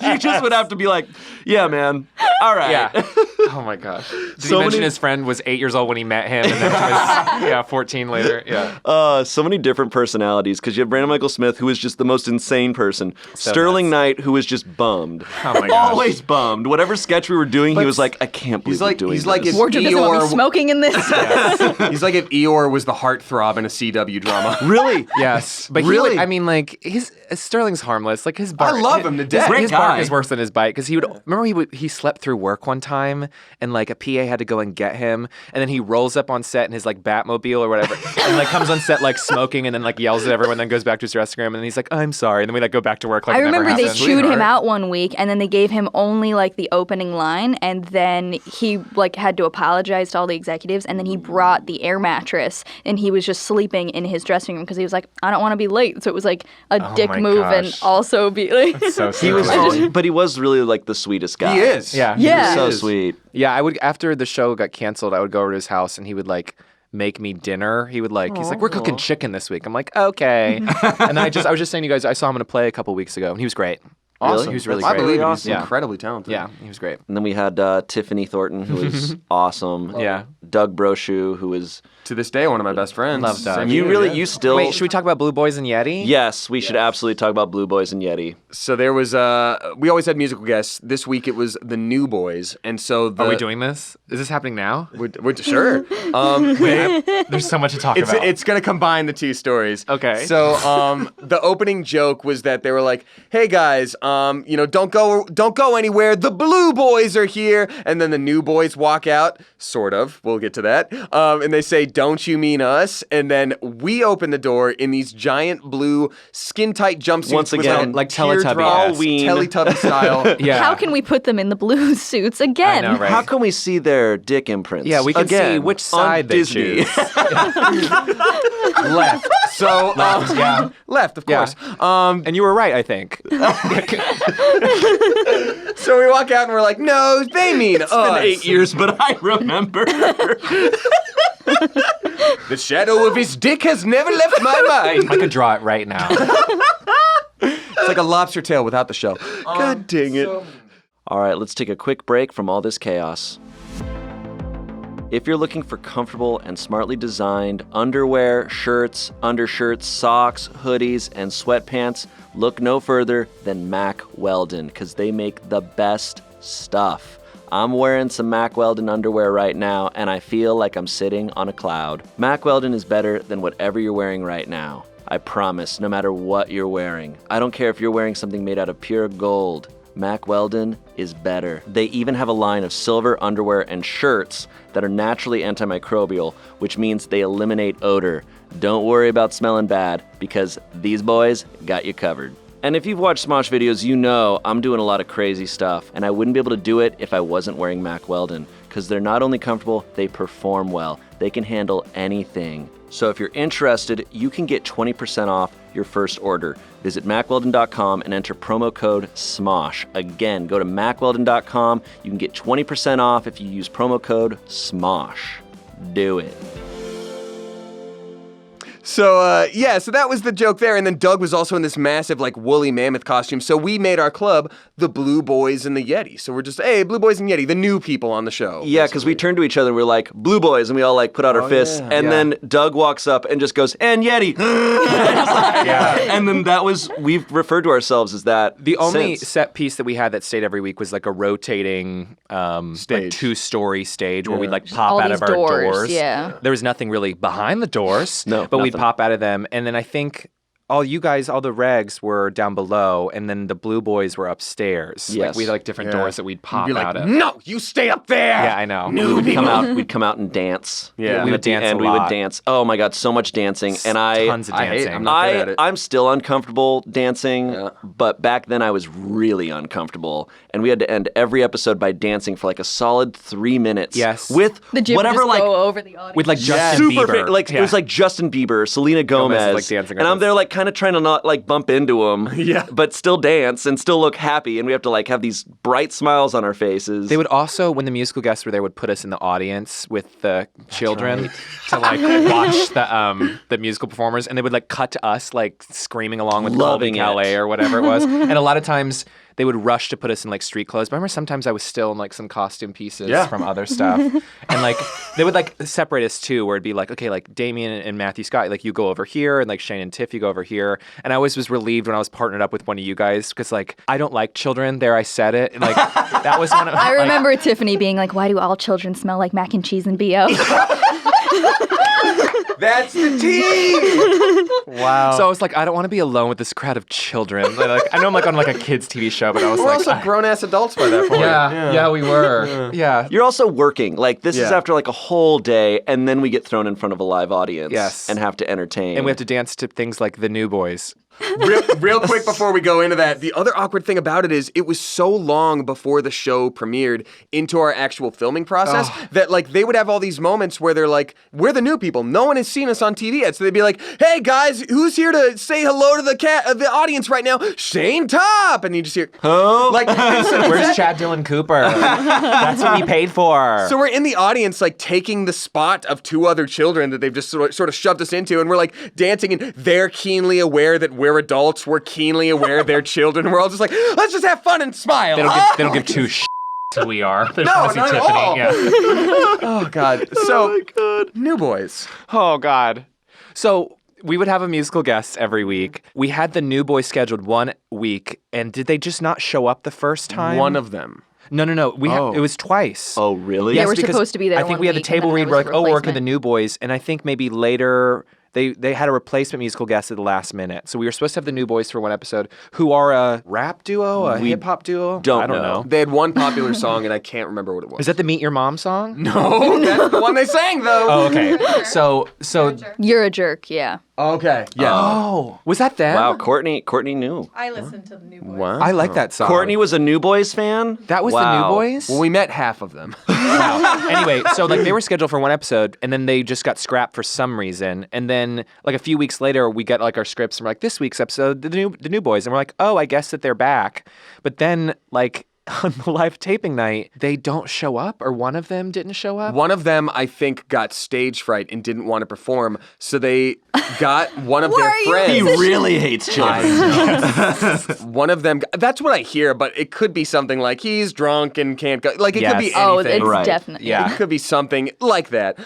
You just would have to be like, yeah, man, all right. Yeah. Oh my gosh. Did So he mention many- his friend was 8 years old when he met him and then was 14 later? Yeah. So many different personalities, because you have Brandon Michael Smith, who is just the most insane person. Sterling Knight, who is just bummed. Oh my gosh. Always bummed. Whatever sketch we were doing, he was like, I can't believe we're doing he's like this. if Wardrobe doesn't want me Eeyore, smoking in this. he's like if Eeyore was the heartthrob in a CW drama. Really? Yes. But Really? he would, I mean, like, Sterling's harmless. Like, his bark. I love him to death. His, Great his bark guy. is worse than his bite, because he would, remember he slept through work one time, and like a PA had to go and get him, and then he rolls up on set in his like Batmobile or whatever, and like comes on set like smoking, and then like yells at everyone, then goes back to his dressing room, and then he's like, I'm sorry, and then we like go back to work like I it never remember they happened. chewed him out one week, and then they gave him only like the opening line, and then he like had to apologize to all the executives, and then he brought the air mattress, and he was just sleeping in his dressing room because he was like, I don't want to be late, so it was like a dick my move and gosh. also be like. So He was, silly. but he was really like the sweetest guy. He is. Yeah. He Yeah. was so He is. sweet. Yeah, I would, after the show got canceled, I would go over to his house, and he would like make me dinner. He would like, he's like, we're cooking chicken this week. I'm like, okay. And then I was just saying to you guys, I saw him in a play a couple weeks ago, and he was great. Awesome. He was really I great. believe it. He's Awesome. Yeah. incredibly talented. Yeah, he was great. And then we had Tiffany Thornton, who was awesome. Yeah. Doug Brochu, who was. To this day, one of my best friends. Love Doug. Same You here, really, yeah. you still. Wait, should we talk about Blue Boys and Yeti? Yes, we should absolutely talk about Blue Boys and Yeti. So there was we always had musical guests. This week it was the New Boys, and so Are we doing this? Is this happening now? We're sure. There's so much to talk It's about. it's gonna combine the two stories. Okay. So the opening joke was that they were like, "Hey guys, don't go anywhere. The blue boys are here. And then the new boys walk out, sort of. We'll get to that. And they say, don't you mean us? And then we open the door in these giant blue skin-tight jumpsuits. Once again, like Teletubby. Teletubby style. Yeah. How can we put them in the blue suits again? I know, right? How can we see their dick imprints? Yeah, we can again, see which side on they Disney. choose. Left. So, yeah. left, of course. And you were right, I think. So we walk out and we're like, no, they mean us. It's been 8 years, but I remember. The shadow of his dick has never left my mind. I could draw it right now. It's like a lobster tail without the shell. God dang it. All right, let's take a quick break from all this chaos. If you're looking for comfortable and smartly designed underwear, shirts, undershirts, socks, hoodies, and sweatpants, look no further than Mack Weldon, because they make the best stuff. I'm wearing some Mack Weldon underwear right now, and I feel like I'm sitting on a cloud. Mack Weldon is better than whatever you're wearing right now. I promise, no matter what you're wearing. I don't care if you're wearing something made out of pure gold. Mack Weldon is better. They even have a line of silver underwear and shirts that are naturally antimicrobial, which means they eliminate odor. Don't worry about smelling bad, because these boys got you covered. And if you've watched Smosh videos, you know I'm doing a lot of crazy stuff, and I wouldn't be able to do it if I wasn't wearing Mack Weldon, because they're not only comfortable, they perform well. They can handle anything. So if you're interested, you can get 20% off your first order. Visit MackWeldon.com and enter promo code SMOSH. Again, go to MackWeldon.com. You can get 20% off if you use promo code SMOSH. Do it. So, so that was the joke there. And then Doug was also in this massive, woolly mammoth costume. So we made our club the Blue Boys and the Yeti. So we're just, hey, Blue Boys and Yeti, the new people on the show. Yeah, because we turned to each other and we were like, Blue Boys, and we all put out our fists. Yeah. And then Doug walks up and just goes, and Yeti. And then we've referred to ourselves as that. The only since. set piece that we had that stayed every week was a rotating Stage. two-story stage where we'd pop All out these of our doors, yeah. There was nothing really behind the doors, No, but we'd nothing. pop out of them. And then I think all the regs were down below, and then the Blue Boys were upstairs. Yes. We had different doors that we'd pop You'd be out like, of. no, you stay up there. Yeah, I know. We'd come out and dance. Yeah. We would dance and a we would lot. dance. Oh my God, so much dancing. And Tons of I hate- dancing. I'm not good at it. I'm still uncomfortable dancing, but back then I was really uncomfortable. And we had to end every episode by dancing for a solid 3 minutes. Yes. With The gym whatever would just go over the audience. With Justin super Bieber. it was like Justin Bieber, Selena Gomez, is, dancing and with I'm there us. kind of trying to not bump into them, but still dance and still look happy, and we have to have these bright smiles on our faces. They would also, when the musical guests were there, would put us in the audience with the children to watch the musical performers, and they would cut to us screaming along with Loving Colby Calais it. or whatever it was. And a lot of times they would rush to put us in street clothes. But I remember sometimes I was still in some costume pieces from other stuff, and they would separate us too, where it'd be okay, Damien and Matthew Scott, you go over here, and Shayne and Tiff, you go over here. And I always was relieved when I was partnered up with one of you guys, because I don't like children. There, I said it. And, that was one of I remember Tiffany being like, why do all children smell like mac and cheese and B.O.? That's the tea. Wow. So I was I don't want to be alone with this crowd of children. I know I'm on a kids TV show, but I was We're also grown-ass adults by that point. yeah, we were. Yeah. You're also working. This is Yeah. after a whole day, and then we get thrown in front of a live audience. Yes. And have to entertain. And we have to dance to things like The New Boys. Real quick before we go into that, the other awkward thing about it is it was so long before the show premiered into our actual filming process that they would have all these moments where they're we're the new people. No one has seen us on TV yet. So they'd be like, hey guys, who's here to say hello to the audience right now? Shane Top. And you just hear, Oh. Where's Chad Dillon Cooper? That's what we paid for. So we're in the audience, taking the spot of two other children that they've just sort of shoved us into, and we're dancing, and they're keenly aware that we're adults. We're keenly aware they're children, and we're all just let's just have fun and smile. They don't give two who we are. They're No, just not at Tiffany. all. Yeah. Oh God. So, New Boys. Oh God. So we would have a musical guest every week. We had the New Boys scheduled 1 week, and did they just not show up the first time? One of them. No. Oh. It was twice. Oh, really? Yeah, we're because supposed to be there I think one we had the week, and table then read. there We're was a we're working the replacement. New Boys, and I think maybe later they had a replacement musical guest at the last minute. So we were supposed to have the New Boys for one episode, who are a rap duo, a hip hop duo. don't I don't know. They had one popular song, and I can't remember what it was. Is that the Meet Your Mom song? No, that's the one they sang, though. Oh, okay. So You're a jerk, yeah. Okay, yeah. oh, was that them? Wow, Courtney knew. I listened to the New Boys. Wow. I like that song. Courtney was a New Boys fan? That was the Wow. New Boys? Well, we met half of them. Wow. Anyway, so like they were scheduled for one episode and then they just got scrapped for some reason. And then like a few weeks later we get like our scripts and we're like, this week's episode, the new Boys. And we're like, oh, I guess that they're back. But then like on the live taping night, they don't show up, or one of them didn't show up. One of them, I think, got stage fright and didn't want to perform, so they got one of their friends. He really hates children. One of them, that's what I hear, but it could be something like he's drunk and can't go. Like, it could be Yes. Oh, anything. it's Right. definitely. Yeah. It could be something like that.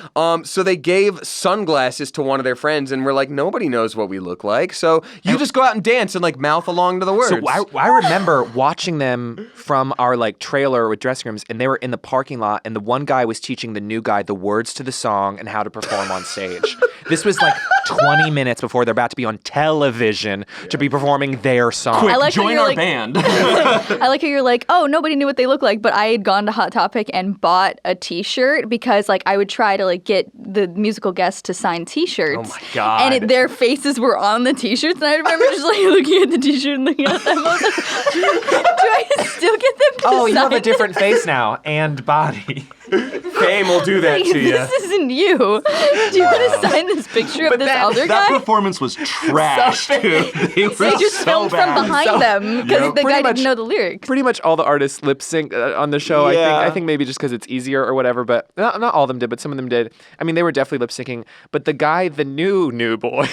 So they gave sunglasses to one of their friends, and we're like, nobody knows what we look like, so you just go out and dance and like mouth along to the words. So I remember watching them from our like trailer with dressing rooms, and they were in the parking lot, and the one guy was teaching the new guy the words to the song and how to perform on stage. This was like 20 minutes before they're about to be on television to be performing their song. I like how Join you're our like, band. I like how you're like, oh, nobody knew what they looked like, but I had gone to Hot Topic and bought a T-shirt because like I would try to like get the musical guests to sign T-shirts. Oh my God. And their faces were on the T-shirts, and I remember just like looking at the T-shirt and looking at them. I was like, do I still get them to Oh, you have a sign different face now and body. Fame will do that Like, to you. this isn't you. Do you want to sign this picture of this other That guy? performance was trash, dude. They were They just so filmed bad. from behind them because the Pretty guy much- didn't know the lyrics. Pretty much all the artists lip sync on the show. Yeah. I think maybe just because it's easier or whatever, but not all of them did, but some of them did. I mean, they were definitely lip syncing. But the guy, the new boy,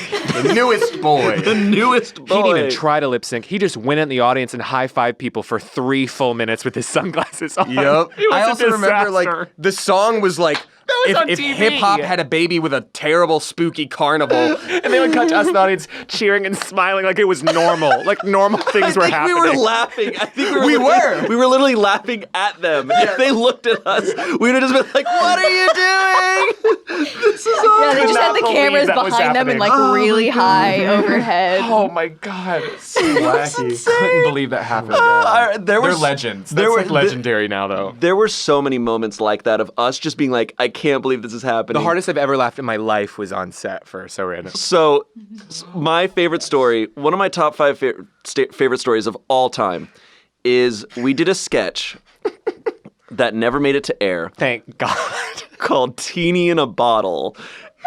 The newest boy. The newest boy. he didn't even try to lip sync. He just went in the audience and high fived people for 3 full minutes with his sunglasses on. Yep. It was I a also remember like disaster. the song was like was on if TV. hip hop had a baby with a terrible spooky carnival. And they would cut to us in the audience cheering and smiling like it was normal. Like normal things were I think happening. we were laughing. I think We were. We were literally laughing at them. If they looked at us, we would have just been like, "What are you doing? This is all." Yeah, they just had not the believe cameras that was behind them and like happening. really high overhead. Oh my God. So wacky. Couldn't believe that happened again. There They're was legends. there That's were- like legendary now, though. There were so many moments like that of us just being like, "I can't believe this is happening." The hardest I've ever laughed in my life was on set for So Random. So, my favorite story, one of my top 5 favorite stories of all time, is we did a sketch that never made it to air Thank God. called "Teeny in a Bottle."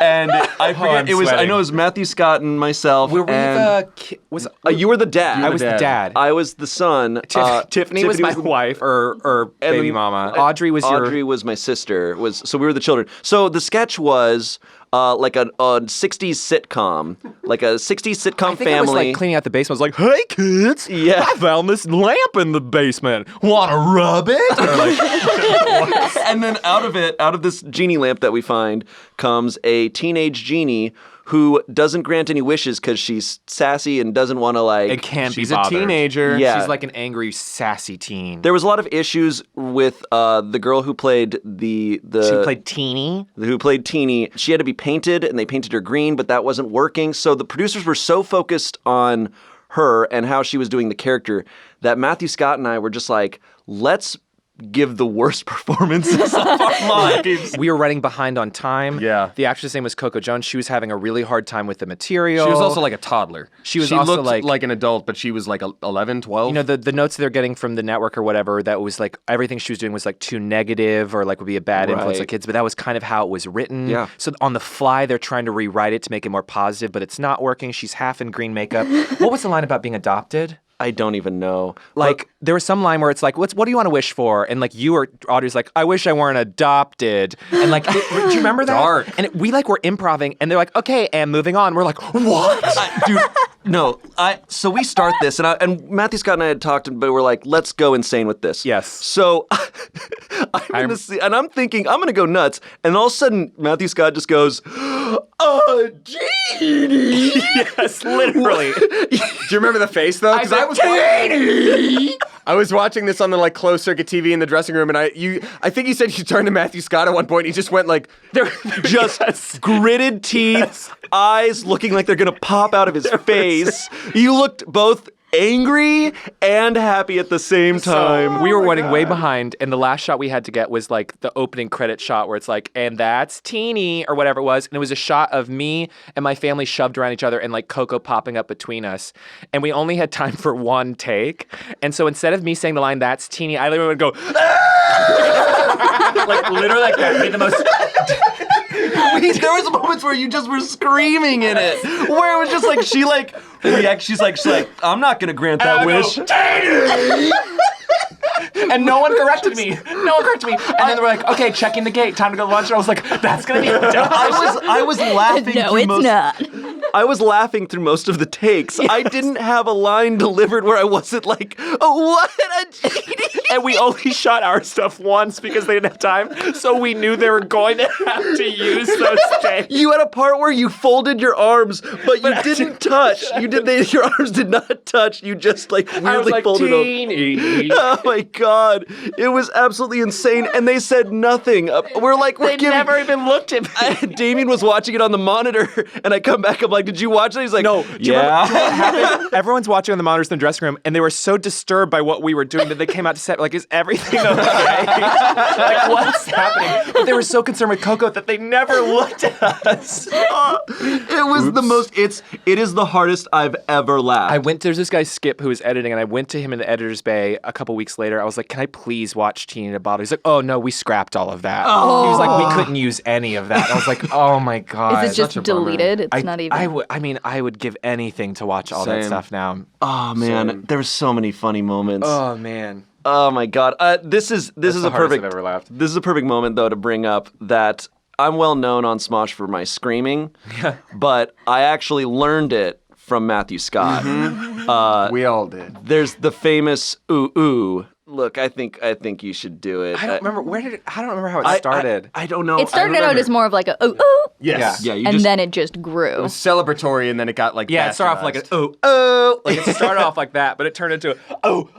And I forget, I'm I sweating. know it was Matthew Scott and myself. Were we and, you were the dad. I was the dad. I was the son. Tiffany was my wife or and baby then- mama. Audrey was Audrey was my sister. So we were the children. So the sketch was like a 60s sitcom, like a 60s sitcom I think family. I was like cleaning out the basement. I was like, "Hey kids, Yeah. I found this lamp in the basement. Wanna rub it?" Or like, And then out of this genie lamp that we find, comes a teenage genie who doesn't grant any wishes because she's sassy and doesn't want to like. it can't She's be a bothered. teenager. Yeah. She's like an angry, sassy teen. There was a lot of issues with the girl who played the She played Teeny. who played Teeny. She had to be painted, and they painted her green, but that wasn't working. So the producers were so focused on her and how she was doing the character that Matthew Scott and I were just like, let's give the worst performances of our lives. We were running behind on time. Yeah. The actress' name was Coco Jones. She was having a really hard time with the material. She was also like a toddler. She was also looked like- an adult, but she was like 11, 12. You know, the notes they're getting from the network or whatever, that was like everything she was doing was like too negative or like would be a bad influence on Right. kids, but that was kind of how it was written. Yeah. So on the fly, they're trying to rewrite it to make it more positive, but it's not working. She's half in green makeup. What was the line about being adopted? I don't even know. Like, there was some line where it's like, what do you want to wish for? And like, you or Audrey's like, I wish I weren't adopted. And like, do you remember that? Dark. And we like were improving, and they're like, okay, and moving on. We're like, what? Dude, no. So we start this, and Matthew Scott and I had talked, but we're like, let's go insane with this. Yes. So I'm in the scene, and I'm thinking I'm gonna go nuts, and all of a sudden Matthew Scott just goes, genie. Yes, literally. Do you remember the face though? Because I was I was watching this on the like closed circuit TV in the dressing room, and I think you said you turned to Matthew Scott at one point. And he just went like, They're just gritted teeth, eyes looking like they're gonna pop out of his face. You looked both angry and happy at the same time. We were running way behind, and the last shot we had to get was like the opening credit shot where it's like, and that's Teeny or whatever it was. And it was a shot of me and my family shoved around each other and like Coco popping up between us. And we only had time for one take. And so instead of me saying the line, that's Teeny, I literally would go, like literally like that. Made the most. There was moments where you just were screaming in it, where it was just like she's like, I'm not gonna grant that wish. And no one corrected me. And then they were like, okay, checking the gate, time to go to lunch. And I was like, that's gonna be dumb. I was laughing. No, it's not. I was laughing through most of the takes. Yes. I didn't have a line delivered where I wasn't like, oh, what a genie. And we only shot our stuff once because they didn't have time. So we knew they were going to have to use those takes. You had a part where you folded your arms, but you didn't touch. Your arms did not touch. You just like weirdly folded them. Oh my God. It was absolutely insane. And they said nothing. They never even looked at me. Damien was watching it on the monitor, and I come back, I'm like, did you watch it? He's like, no. Do you remember what happened? Everyone's watching on the monitors in the dressing room, and they were so disturbed by what we were doing that they came out to set like, is everything okay? Like, what's happening? But they were so concerned with Coco that they never looked at us. It was the most, it is the hardest I've ever laughed. There's this guy Skip who was editing, and I went to him in the editor's bay a couple weeks later. I was like, can I please watch Teeny in a Bottle? He's like, oh no, we scrapped all of that. Oh. He was like, we couldn't use any of that. I was like, oh my God. Is it just deleted? It's not even. I would give anything to watch all that stuff now. Oh man, there were so many funny moments. Oh man. Oh my God. This is a perfect. I've ever laughed. This is a perfect moment though to bring up that I'm well known on Smosh for my screaming, but I actually learned it from Matthew Scott. Mm-hmm. We all did. There's the famous ooh ooh. Look, I think you should do it. I don't remember how it started. I don't know. It started out as more of like a ooh ooh. Yes. Yeah. And then it just grew. It was celebratory, and then it got like it started off like bastardized. an ooh ooh. Like it started off like that, but it turned into oh.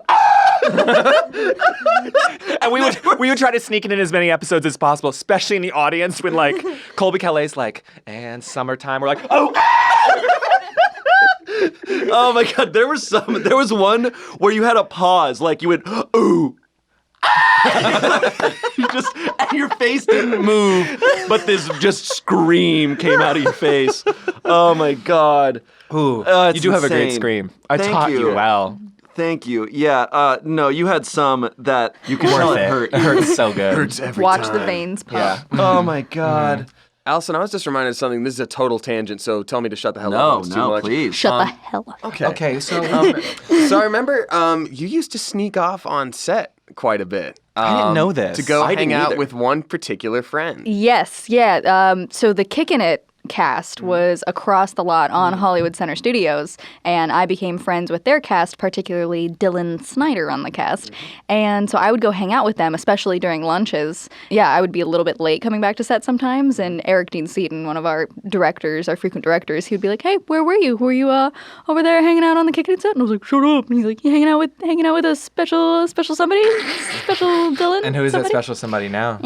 And we would try to sneak it in as many episodes as possible, especially in the audience when like Colby Calais like and summertime. We're like oh. Oh my God, there was one where you had a pause, like you went, ooh. And your face didn't move, but this just scream came out of your face. Oh my God. Ooh, you do have a great scream. I taught you well. Thank you. Yeah, no, you had some that you could tell it hurt. It hurts so good. It hurts every Watch time. the veins pop. Yeah. Oh my God. Allisyn, I was just reminded of something. This is a total tangent, so tell me to shut the hell up. It's too much. Please. Shut the hell up. Okay, so So I remember you used to sneak off on set quite a bit. I didn't know this. To go I hang didn't out either. with one particular friend. Yes, yeah. So the Kickin' It cast was across the lot on Hollywood Center Studios, and I became friends with their cast, particularly Dylan Snyder on the cast. And so I would go hang out with them, especially during lunches. Yeah, I would be a little bit late coming back to set sometimes, and Eric Dean Seaton, one of our directors, our frequent directors, he would be like, hey, where were you? Were you over there hanging out on the Kickin' It set? And I was like, shut up. And he's like, you hanging out with a special somebody? Special Dylan? and who is that special somebody now?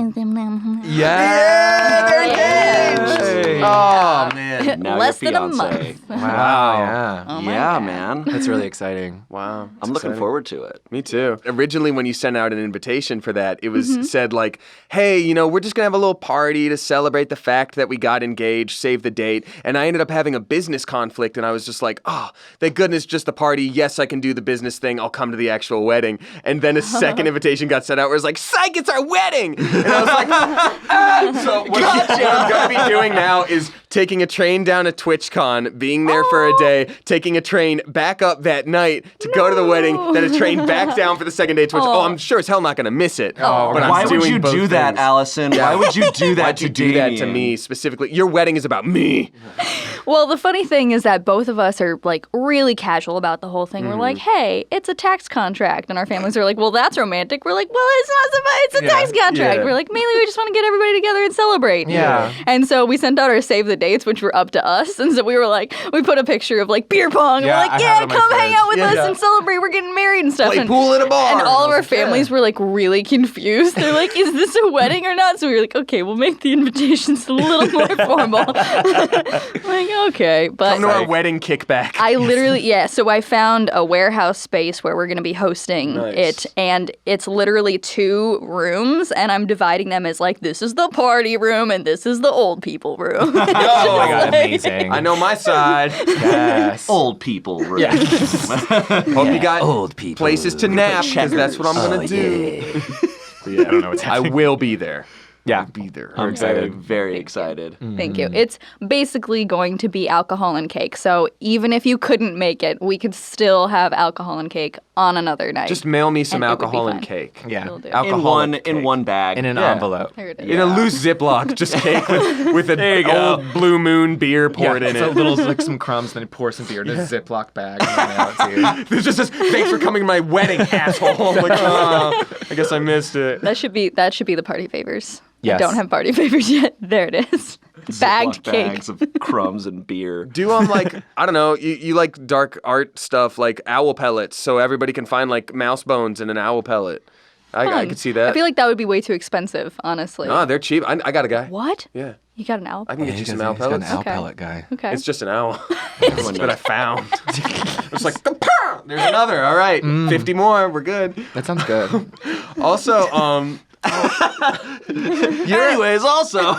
Yeah, they're engaged. Oh man. Now Less your than a fiancé. month. Wow. Yeah. Oh my Yeah, God. man. That's really exciting. Wow. I'm looking forward to it. Me too. Originally, when you sent out an invitation for that, it was said like, hey, we're just going to have a little party to celebrate the fact that we got engaged, save the date. And I ended up having a business conflict, and I was just like, oh, thank goodness, just a party. Yes, I can do the business thing. I'll come to the actual wedding. And then a second invitation got sent out where it's like, psych, it's our wedding. And I was like, so what I'm going to be doing now is taking a train down to TwitchCon, being there for a day, taking a train back up that night to go to the wedding, then a train back down for the second day of Twitch. Oh, I'm sure as hell not going to miss it. Oh, but I'm Why would doing you both do that, things. Allisyn? Why would you do that Why'd to you do that to Damien? me specifically? Your wedding is about me. Well, the funny thing is that both of us are like really casual about the whole thing. We're like, hey, it's a tax contract. And our families are like, well, that's romantic. We're like, well, it's not so much. It's a tax contract. Yeah. We're like, mainly we just want to get everybody together and celebrate. Yeah. And so we sent out our save the dates, which were up to us. And so we were like, we put a picture of like beer pong. And Yeah, we're like, I yeah, have it on my come hang fridge. out with us and celebrate. We're getting married and stuff. Play and, pool at a bar. And all of I our was like, families were like really confused. They're like, is this a wedding or not? So we were like, okay, we'll make the invitations a little more formal. Like, okay. But Come to our wedding kickback. I literally, so I found a warehouse space where we're going to be hosting it, and it's literally 2 rooms, and I'm dividing them as like, this is the party room, and this is the old people room. Oh my God, amazing. I know my side. Yes. Old people room. Yeah. Hope you got Old people. places to nap, because that's what I'm going to do. Yeah, I don't know what's I happening. will be there. Yeah. Be there. I'm excited. very excited. Thank you. It's basically going to be alcohol and cake. So even if you couldn't make it, we could still have alcohol and cake on another night. Just mail me some And it would be alcohol and fun. cake. Yeah. Will do. Alcoholic In cake. one bag. In an Yeah. envelope. There it is. In a loose Ziploc, just cake with an old Blue Moon beer poured in so it. little, like some crumbs, then you pour some beer in a Ziploc bag and then mail it to you. There's just this, thanks for coming to my wedding, asshole. I'm like, oh, I guess I missed it. That should be the party favors. Yes. I don't have party favors yet. There it is. Bagged Ziploc cake. bags of crumbs and beer. Do like, I don't know, you like dark art stuff like owl pellets, so everybody can find like mouse bones in an owl pellet. I could see that. I feel like that would be way too expensive, honestly. Oh, they're cheap. I got a guy. What? Yeah. You got an owl? I can get you some He's owl got an pellets. owl Okay. pellet guy. Okay. It's just an owl. That's what I found. It's like, "Kapah!" There's another. All right, 50 more. We're good. That sounds good. Also, Anyways, also.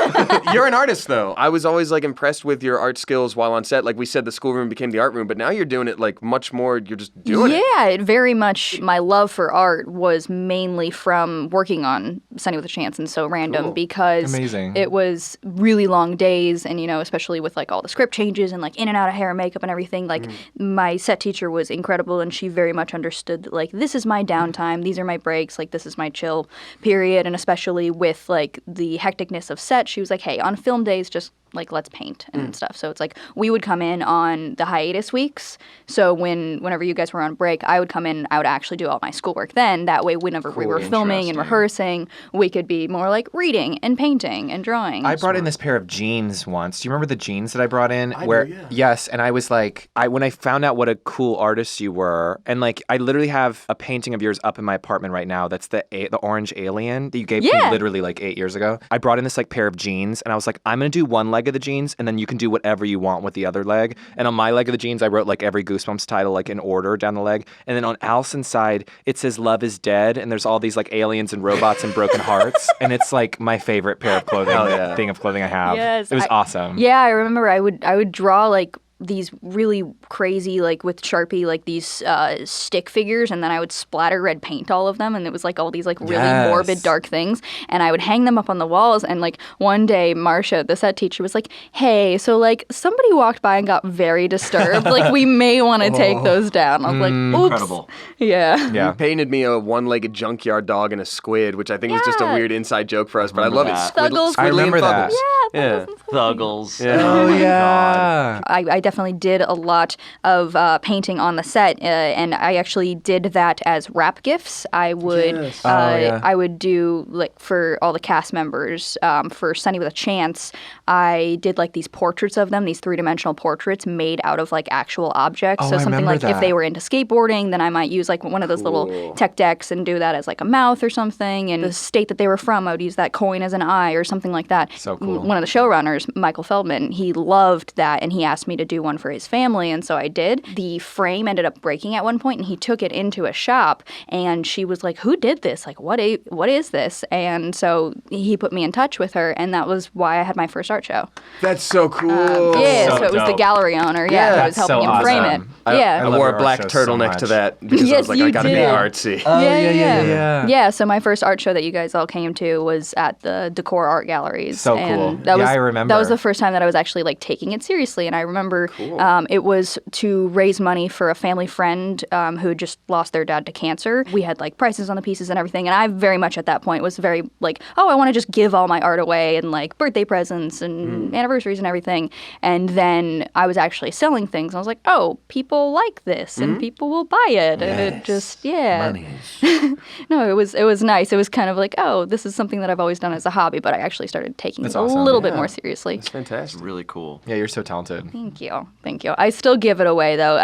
you're an artist, though. I was always like impressed with your art skills while on set. Like we said, the schoolroom became the art room, but now you're doing it like much more. You're just doing it. Yeah, it very much. My love for art was mainly from working on Sunny with a Chance and So Random Cool. because Amazing. it was really long days, and especially with like all the script changes and like in and out of hair and makeup and everything. Like my set teacher was incredible, and she very much understood that, like, this is my downtime, these are my breaks, like this is my chill period, and especially with like the hecticness of set, she was like, hey, on film days, just like let's paint and stuff. So it's like we would come in on the hiatus weeks. So whenever you guys were on break, I would come in. I would actually do all my schoolwork then. That way, whenever we were filming and rehearsing, we could be more like reading and painting and drawing. I brought in this pair of jeans once. Do you remember the jeans that I brought in? I do, yeah. Yes, and I was like, when I found out what a cool artist you were, and like I literally have a painting of yours up in my apartment right now. That's the orange alien that you gave me literally like 8 years ago. I brought in this like pair of jeans, and I was like, I'm gonna do one leg of the jeans, and then you can do whatever you want with the other leg. And on my leg of the jeans, I wrote like every Goosebumps title like in order down the leg. And then on Allisyn's side, it says "Love is Dead," and there's all these like aliens and robots and broken hearts. And it's like my favorite pair of clothing, thing of clothing I have. Yes, it was awesome. Yeah, I remember I would draw like these really crazy, like with Sharpie, like these stick figures, and then I would splatter red paint all of them, and it was like all these like really morbid, dark things, and I would hang them up on the walls. And like one day, Marcia, the set teacher, was like, "Hey, so like somebody walked by and got very disturbed. Like we may want to take those down." I was like, "Oops." Incredible. Yeah. Yeah. You painted me a one-legged junkyard dog and a squid, which I think is just a Yeah. weird inside joke for us, but I love it. that. Thuggles. I remember that. Yeah. Thuggles. Oh yeah. I definitely did a lot of painting on the set, and I actually did that as wrap gifts. I would I would do like for all the cast members for Sunny with a Chance. I did like these portraits of them, these 3-dimensional portraits made out of like actual objects. Oh, so I something remember like if that. they were into skateboarding, then I might use like one of those little tech decks and do that as like a mouth or something. And the state that they were from, I would use that coin as an eye or something like that. So cool. One of the showrunners, Michael Feldman, he loved that, and he asked me to do one for his family, and so I did. The frame ended up breaking at one point, and he took it into a shop, and she was like, "Who did this? Like, what is this?" And so he put me in touch with her, and that was why I had my first art show. That's so cool. Yeah, so so it was the dope. gallery owner, Yeah. who was That's helping so him frame awesome. it. Yeah. I love wore your a black art show so turtleneck to much. that because I Yes, was like, you I gotta be did. artsy. yeah. Yeah, so my first art show that you guys all came to was at the Decor Art Galleries. So and cool. That Yeah, was, I remember. That was the first time that I was actually like taking it seriously. And I remember It was to raise money for a family friend who just lost their dad to cancer. We had like prices on the pieces and everything, and I very much at that point was very like, oh, I want to just give all my art away and like birthday presents and anniversaries and everything. And then I was actually selling things. And I was like, oh, people like this and people will buy it. And it just, No, it was nice. It was kind of like, oh, this is something that I've always done as a hobby, but I actually started taking it a little bit more seriously. That's fantastic. Really cool. Yeah, you're so talented. Thank you. I still give it away though.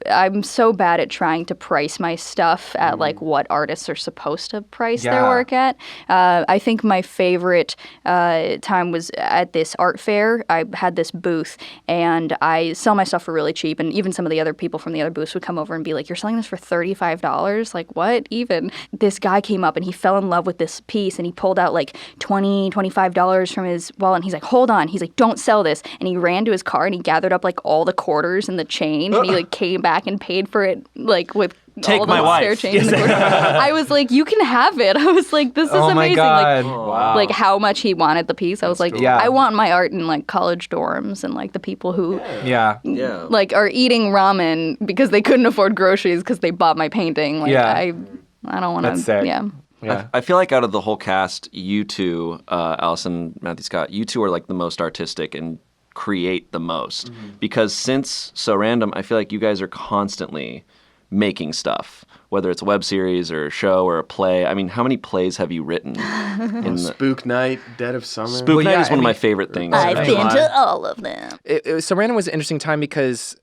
I'm so bad at trying to price my stuff at like what artists are supposed to price their work at. I think my favorite time was at this art fair. I had this booth and I sell my stuff for really cheap, and even some of the other people from the other booths would come over and be like, you're selling this for $35? Like what even? This guy came up and he fell in love with this piece and he pulled out like $20, $25 from his wallet and he's like, hold on. He's like, don't sell this. And he ran to his car and he gathered up like all the quarters and the change and he like came back and paid for it like with Take all my the wife. spare change. And the quarters. I was like, you can have it. I was like, this is amazing. My God. Like, like how much he wanted the piece. I was like, I want my art in like college dorms and like the people who like are eating ramen because they couldn't afford groceries because they bought my painting. Like I don't want to. That's sick. Yeah. I feel like out of the whole cast, you two, Allisyn, Matthew Scott, you two are like the most artistic and create the most. Because since So Random, I feel like you guys are constantly making stuff, whether it's a web series or a show or a play. I mean, how many plays have you written? Spook Night, Dead of Summer. Spook Night is one of my favorite things. I've been to all of them. So Random was an interesting time because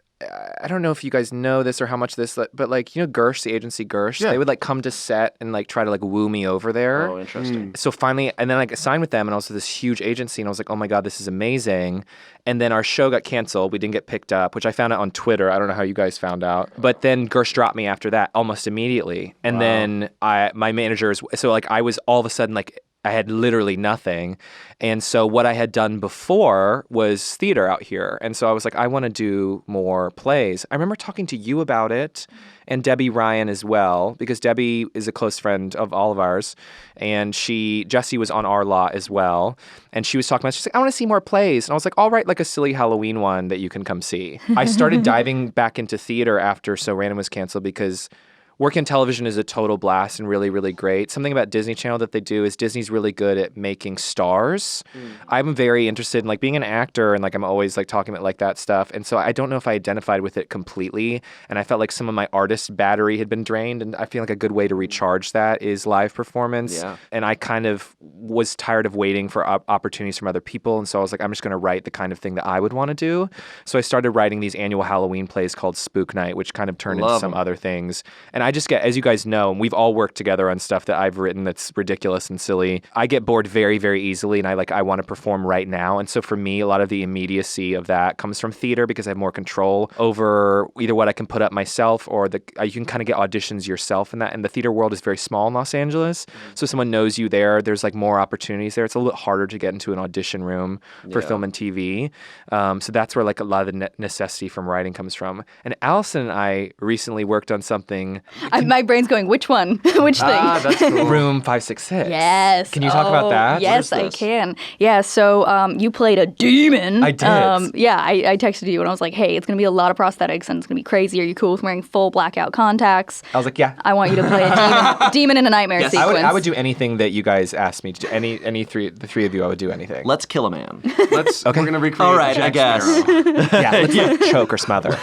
I don't know if you guys know this or how much this, but like, you know, Gersh, the agency Gersh, they would like come to set and like try to like woo me over there. Oh, interesting. So finally, and then I signed with them and also this huge agency and I was like, oh my God, this is amazing. And then our show got canceled. We didn't get picked up, which I found out on Twitter. I don't know how you guys found out. But then Gersh dropped me after that almost immediately. And then my managers, so like I was all of a sudden like, I had literally nothing. And so what I had done before was theater out here. And so I was like, I want to do more plays. I remember talking to you about it and Debbie Ryan as well, because Debbie is a close friend of all of ours. And Jessie was on our lot as well. And she was talking about, she's like, I want to see more plays. And I was like, I'll write like a silly Halloween one that you can come see. I started diving back into theater after So Random was canceled because working in television is a total blast and really, really great. Something about Disney Channel that they do is Disney's really good at making stars. I'm very interested in like being an actor and like I'm always like talking about like that stuff. And so I don't know if I identified with it completely. And I felt like some of my artist battery had been drained. And I feel like a good way to recharge that is live performance. Yeah. And I kind of was tired of waiting for opportunities from other people. And so I was like, I'm just going to write the kind of thing that I would want to do. So I started writing these annual Halloween plays called Spook Night, which kind of turned into some other things. And I just get, as you guys know, and we've all worked together on stuff that I've written that's ridiculous and silly. I get bored very, very easily, and I want to perform right now. And so for me, a lot of the immediacy of that comes from theater because I have more control over either what I can put up myself or you can kind of get auditions yourself in that. And the theater world is very small in Los Angeles, so someone knows you there. There's like more opportunities there. It's a little bit harder to get into an audition room for film and TV. So that's where like a lot of the necessity from writing comes from. And Allisyn and I recently worked on something. My brain's going, which one? Which thing? That's cool. Room 566. Yes. Can you talk about that? Yes, I can. Yeah, so you played a demon. I did. I texted you and I was like, hey, it's going to be a lot of prosthetics and it's going to be crazy. Are you cool with wearing full blackout contacts? I was like, yeah. I want you to play a demon in a nightmare sequence. I would do anything that you guys asked me to do. The three of you, I would do anything. Let's kill a man. We're going to recreate All right, I guess. Let's like, choke or smother.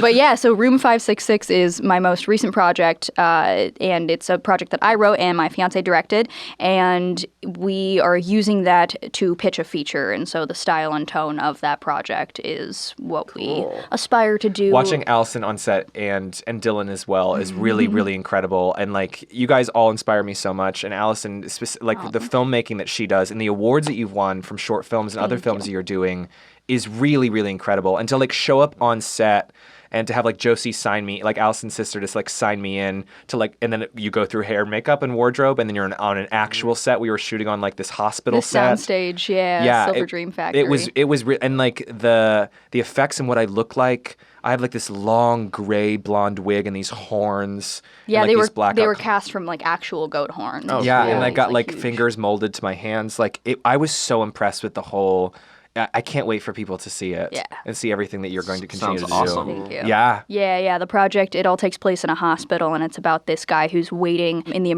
But yeah, so Room 566 is my most recent project, and it's a project that I wrote and my fiancé directed, and we are using that to pitch a feature, and so the style and tone of that project is what we aspire to do. Watching Allisyn on set and Dylan as well is really, really incredible, and like you guys all inspire me so much, and Allisyn, the filmmaking that she does and the awards that you've won from short films and other films that you're doing is really, really incredible, and to like show up on set and to have like Josie sign me, like Allisyn's sister, just like sign me in to like, and then you go through hair, makeup, and wardrobe, and then you're on an actual set. We were shooting on like this hospital set. Soundstage, Silver Dream Factory. And like the effects and what I look like. I have like this long gray blonde wig and these horns. Yeah, and, like, they were cast from like actual goat horns. Oh, yeah, cool. And I got like fingers molded to my hands. Like I was so impressed with the whole I can't wait for people to see it and see everything that you're going to continue Sounds to awesome. do. Thank you. Yeah. Yeah. The project, it all takes place in a hospital, and it's about this guy who's waiting in the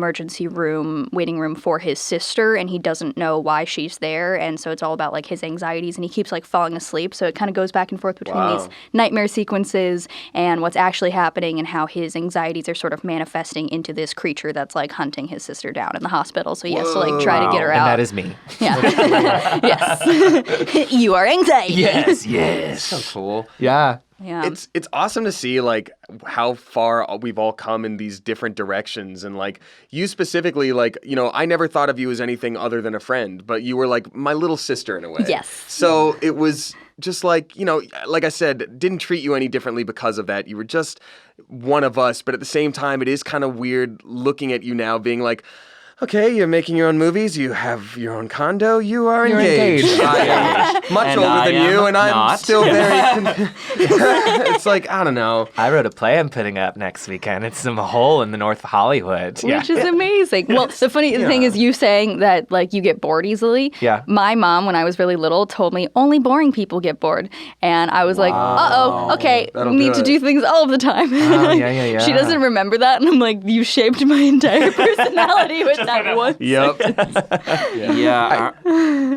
waiting room for his sister, and he doesn't know why she's there, and so it's all about like his anxieties, and he keeps like falling asleep, so it kind of goes back and forth between these nightmare sequences and what's actually happening and how his anxieties are sort of manifesting into this creature that's like hunting his sister down in the hospital, so he has to like try to get her And out. that is me. Yeah. Yes. You are anxiety. Yes. So cool. Yeah. Yeah. It's awesome to see like how far we've all come in these different directions, and like you specifically, like, you know, I never thought of you as anything other than a friend, but you were like my little sister in a way. Yes. So it was just like, you know, like I said, didn't treat you any differently because of that. You were just one of us, but at the same time, it is kind of weird looking at you now being like, okay, you're making your own movies, you have your own condo, you're engaged. I am much And older I than you, am and I'm not. still very... It's like, I don't know. I wrote a play I'm putting up next weekend. It's in a hole in the North Hollywood. Which is amazing. Well, the funny thing is you saying that like you get bored easily. Yeah. My mom, when I was really little, told me only boring people get bored. And I was like, uh-oh, okay, That'll need do to it. do things all of the time. Oh, yeah. She doesn't remember that. And I'm like, you shaped my entire personality with that one. Yep. Yeah,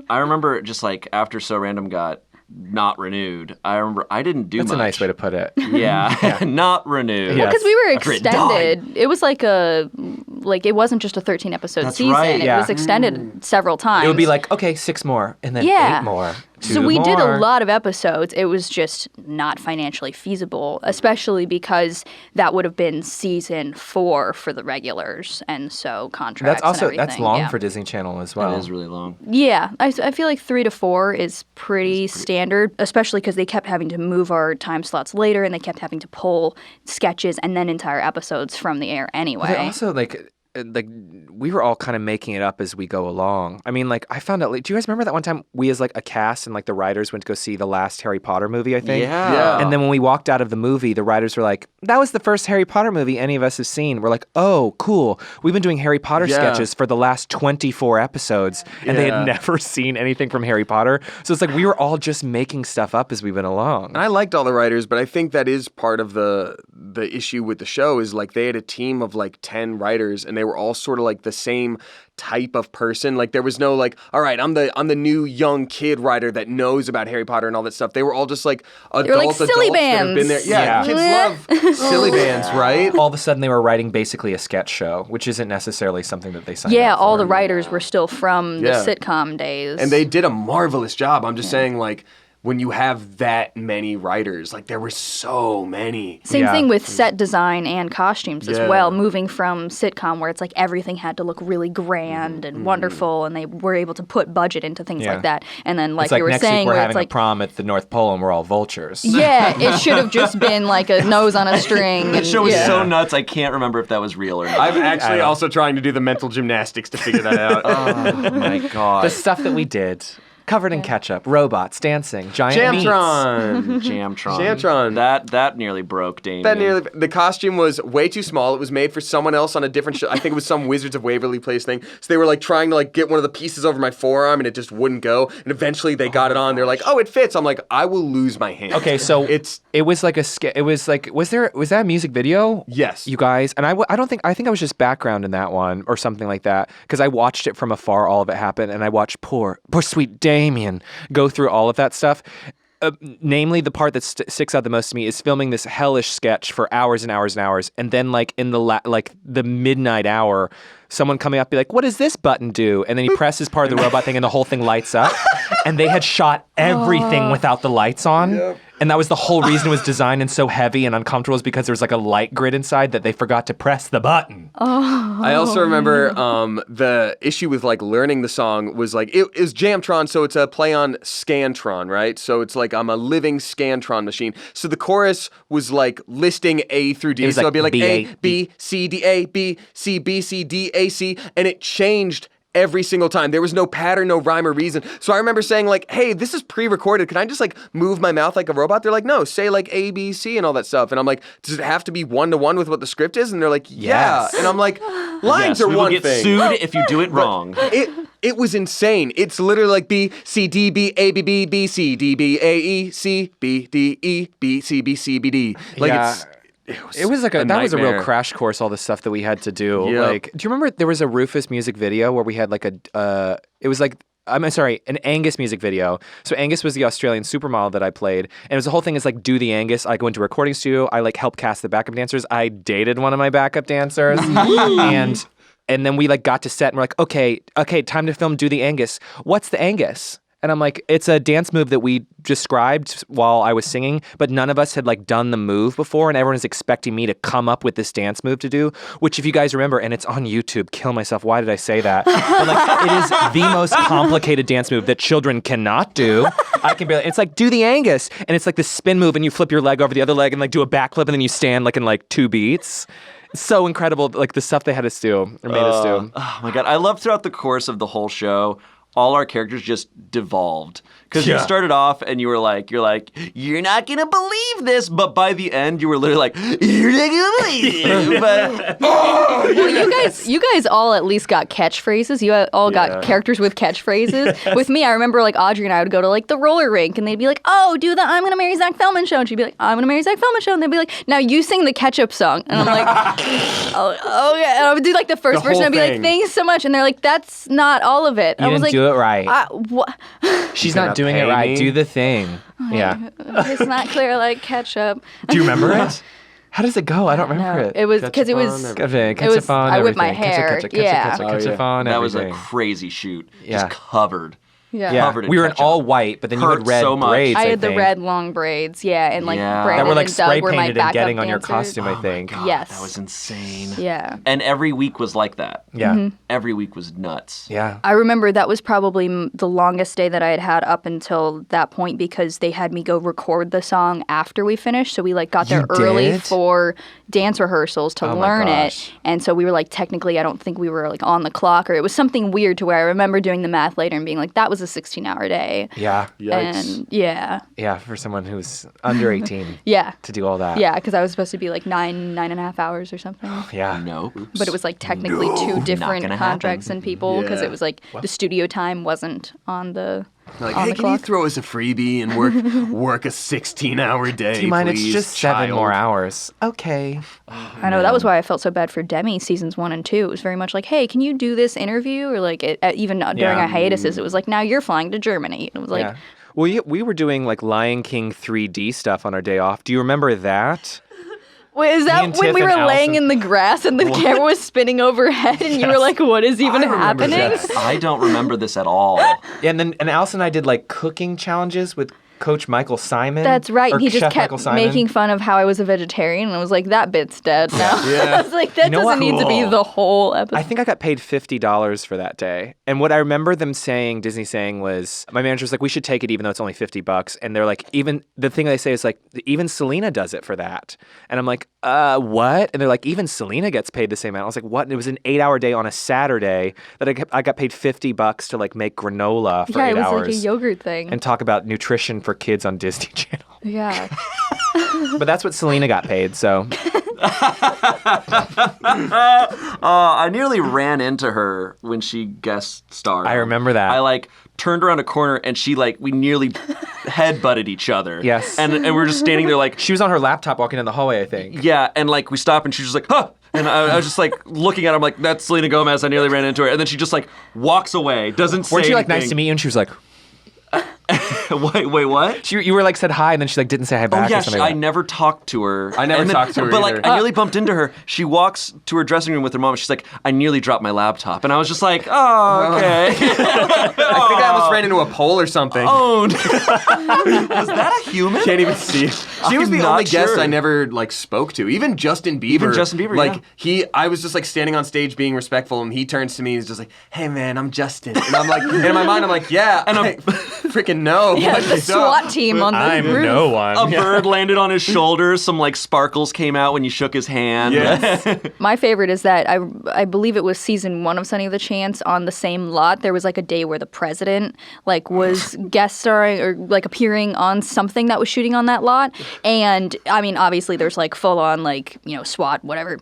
I remember just like after So Random got not renewed, I remember I didn't do That's much. a nice way to put it. Yeah, not renewed. Yeah. Because we were After it died. extended. It was like it wasn't just a 13 episode That's season. right, It yeah. was extended several times. It would be like, okay, 6 more, and then Yeah. 8 more. So 2 we did a more. lot of episodes. It was just not financially feasible, especially because that would have been season 4 for the regulars, and so contracts. That's also and that's everything, long yeah. for Disney Channel as well. It is really long. Yeah, I feel like 3 to 4 is pretty standard, especially because they kept having to move our time slots later, and they kept having to pull sketches and then entire episodes from the air anyway. But also, like we were all kind of making it up as we go along. I mean, like I found out. Like, do you guys remember that one time we, as like a cast and like the writers, went to go see the last Harry Potter movie? I think. Yeah. And then when we walked out of the movie, the writers were like, "That was the first Harry Potter movie any of us have seen." We're like, "Oh, cool. We've been doing Harry Potter sketches for the last 24 episodes, and they had never seen anything from Harry Potter." So it's like we were all just making stuff up as we went along. And I liked all the writers, but I think that is part of the issue with the show is like they had a team of like 10 writers, and they were all sort of like the same type of person. Like there was no like, all right, I'm the new young kid writer that knows about Harry Potter and all that stuff. They were all just like adults silly that have been there. bands. Yeah, kids love silly bands, right? All of a sudden, they were writing basically a sketch show, which isn't necessarily something that they signed Yeah, up for. all the writers were still from the Yeah. sitcom days. And they did a marvelous job. I'm just saying, like, when you have that many writers, like there were so many. Same Yeah. thing with set design and costumes as Yeah. well, moving from sitcom where it's like everything had to look really grand and wonderful, and they were able to put budget into things Yeah. like that. And then, like It's like you were next saying, week we're where having it's like, a prom at the North Pole and we're all vultures. yeah, it should have just been like a nose on a string. That show was yeah. so nuts, I can't remember if that was real or not. I'm actually also trying to do the mental gymnastics to figure that out. Oh my god. The stuff that we did, covered in ketchup, robots, dancing, giant meats. Jamtron. Jamtron. That nearly broke Damien. The costume was way too small. It was made for someone else on a different show. I think it was some Wizards of Waverly Place thing. So they were like trying to like get one of the pieces over my forearm, and it just wouldn't go. And eventually they got it on. They're like, "Oh, it fits." I'm like, "I will lose my hand." Okay, so It's it was like was that a music video? Yes. You guys, and I think I was just background in that one or something like that because I watched it from afar, all of it happen, and I watched poor sweet Damien go through all of that stuff. Namely, the part that sticks out the most to me is filming this hellish sketch for hours and hours and hours, and then like in the midnight hour, someone coming up be like, "What does this button do?" And then he presses part of the robot thing, and the whole thing lights up. And they had shot everything without the lights on. Yep. And that was the whole reason it was designed and so heavy and uncomfortable is because there was like a light grid inside that they forgot to press the button. I also remember the issue with like learning the song was like it is Jamtron, so it's a play on Scantron, right? So it's like I'm a living Scantron machine. So the chorus was like listing A through D. It was So like it'd be like B, A, B, C, D, A, B, C, B, C, D, A, C, and it changed every single time. There was no pattern, no rhyme or reason. So I remember saying like, "Hey, this is pre-recorded. Can I just like move my mouth like a robot?" They're like, "No, say like A, B, C and all that stuff." And I'm like, "Does it have to be 1-to-1 with what the script is?" And they're like, "Yeah." Yes. And I'm like, lines Yes, are we will one get thing. sued if you do it wrong. It was insane. It's literally like B, C, D, B, A, B, B, B, C, D, B, A, E, C, B, D, E, B, C, B, C, B, D. Like it was like that was a real nightmare. crash course, all the stuff that we had to do. Yep. Like, do you remember there was a Rufus music video where we had like it was like, an Angus music video. So Angus was the Australian supermodel that I played. And it was the whole thing is like, do the Angus. I go into a recording studio. I like help cast the backup dancers. I dated one of my backup dancers. And then we like got to set and we're like, okay, time to film Do the Angus. What's the Angus? And I'm like, it's a dance move that we described while I was singing, but none of us had like done the move before, and everyone is expecting me to come up with this dance move to do, which if you guys remember, and it's on YouTube, kill myself, why did I say that? But like, it is the most complicated dance move that children cannot do. I can barely, it's like, do the Angus, and it's like this spin move, and you flip your leg over the other leg and like do a backflip, and then you stand like in like 2 beats. So incredible, like the stuff they had us do, or made us do. Oh my God. I love throughout the course of the whole show, all our characters just devolved. Because you started off and you're like, you're not going to believe this. But by the end, you were literally like, you're not going to believe it. But, Well, you guys all at least got catchphrases. You all got characters with catchphrases. With me, I remember like Audrey and I would go to like the roller rink and they'd be like, oh, do the I'm Gonna Marry Zach Feldman show. And she'd be like, I'm Gonna Marry Zach Feldman show. And they'd be like, now you sing the ketchup song. And I'm like, oh yeah. And I would do like the first verse and I'd be like, thanks so much. And they're like, that's not all of it. You didn't do it right. What? She's not doing it right. Do the thing. Yeah. It's not clear like ketchup. Do you remember it? How does it go? I don't remember it. It was because it was. I whipped my hair. Yeah. that was a crazy shoot. Yeah. Just covered. Yeah. Covered in We were in ketchup. all white, but then you Hurt had red so much. braids. I had the think. red long braids, and like Yeah. Brandon that were like and spray Doug were my painted and backup getting on your dancers. costume, I think. God, Yes. That was insane. Yeah. And every week was like that. Yeah. Every week was nuts. Yeah. I remember that was probably the longest day that I had up until that point because they had me go record the song after we finished. So we like got there early did? for dance rehearsals to Oh my learn gosh. it. And so we were like, technically, I don't think we were like on the clock, or it was something weird to where I remember doing the math later and being like, that was a 16-hour day. Yeah. And Yeah, for someone who's under 18 yeah. to do all that. Yeah, because I was supposed to be like 9.5 hours or something. Yeah. Nope. But it was like technically two different gonna contracts happen. and people because Yeah. it was like the studio time wasn't on the Like, on hey, the can you clock. throw us a freebie and work a 16-hour day, Do you mind? It's please, just 7 child? more hours. Okay. I know that was why I felt so bad for Demi seasons 1 and 2. It was very much like, hey, can you do this interview? Or like even during our hiatuses, it was like, now you're flying to Germany. It was like, Yeah. Well, we were doing like Lion King 3D stuff on our day off. Do you remember that? wait, is Me that and when Tiff we were and laying Alliysn- in the grass and the camera was spinning overhead and you were like, what is even happening? I don't remember this at all. Yeah, and Alliysn and I did like cooking challenges with Coach Michael Simon. That's right. or He just Chef kept Michael Simon. making fun of how I was a vegetarian. And I was like, that bit's dead now. Yeah. I was like, that You know doesn't what? need to be Cool. the whole episode. I think I got paid $50 for that day. And what I remember them saying, Disney saying, was my manager was like, we should take it even though it's only $50. And they're like, even the thing they say is like, even Selena does it for that. And I'm like, what? And they're like, even Selena gets paid the same amount. I was like, what? And it was an 8-hour day on a Saturday that I got paid $50 to like make granola for 8 it was hours. like a yogurt thing. and talk about nutrition for kids on Disney Channel. yeah. But that's what Selena got paid, so. I nearly ran into her when she guest starred. I remember that. I like turned around a corner and she like we nearly head butted each other. Yes. And we're just standing there like She was on her laptop walking in the hallway, I think. yeah, and like we stop and she's just like huh. And I was just like looking at her, I'm like, that's Selena Gomez. I nearly ran into her. And then she just like walks away, doesn't say Weren't you like, nice to anything. meet you? And she was like, Wait, what? you were like said hi, and then she like didn't say hi Oh back yeah, or something. I like that. never talked to her. I never And then- talked to her But like, either. I nearly bumped into her. She walks to her dressing room with her mom. And she's like, I nearly dropped my laptop, and I was just like, oh, okay. I think I almost ran into a pole or something. Owned. Was that a human? Can't even see. She was I'm the not only guest sure. I never like spoke to. Even Justin Bieber. Like I was just like standing on stage being respectful, and he turns to me and is just like, "Hey man, I'm Justin," and I'm like, and in my mind I'm like, "Yeah," and I'm freaking no. Yeah, What the is up? SWAT team on the I'm roof. no one. A bird landed on his shoulder. Some like sparkles came out when you shook his hand. Yes. My favorite is that I believe it was season 1 of Sunny with a Chance on the same lot. There was like a day where the president like was guest starring or like appearing on something that was shooting on that lot. And I mean, obviously there's like full on like, SWAT, whatever.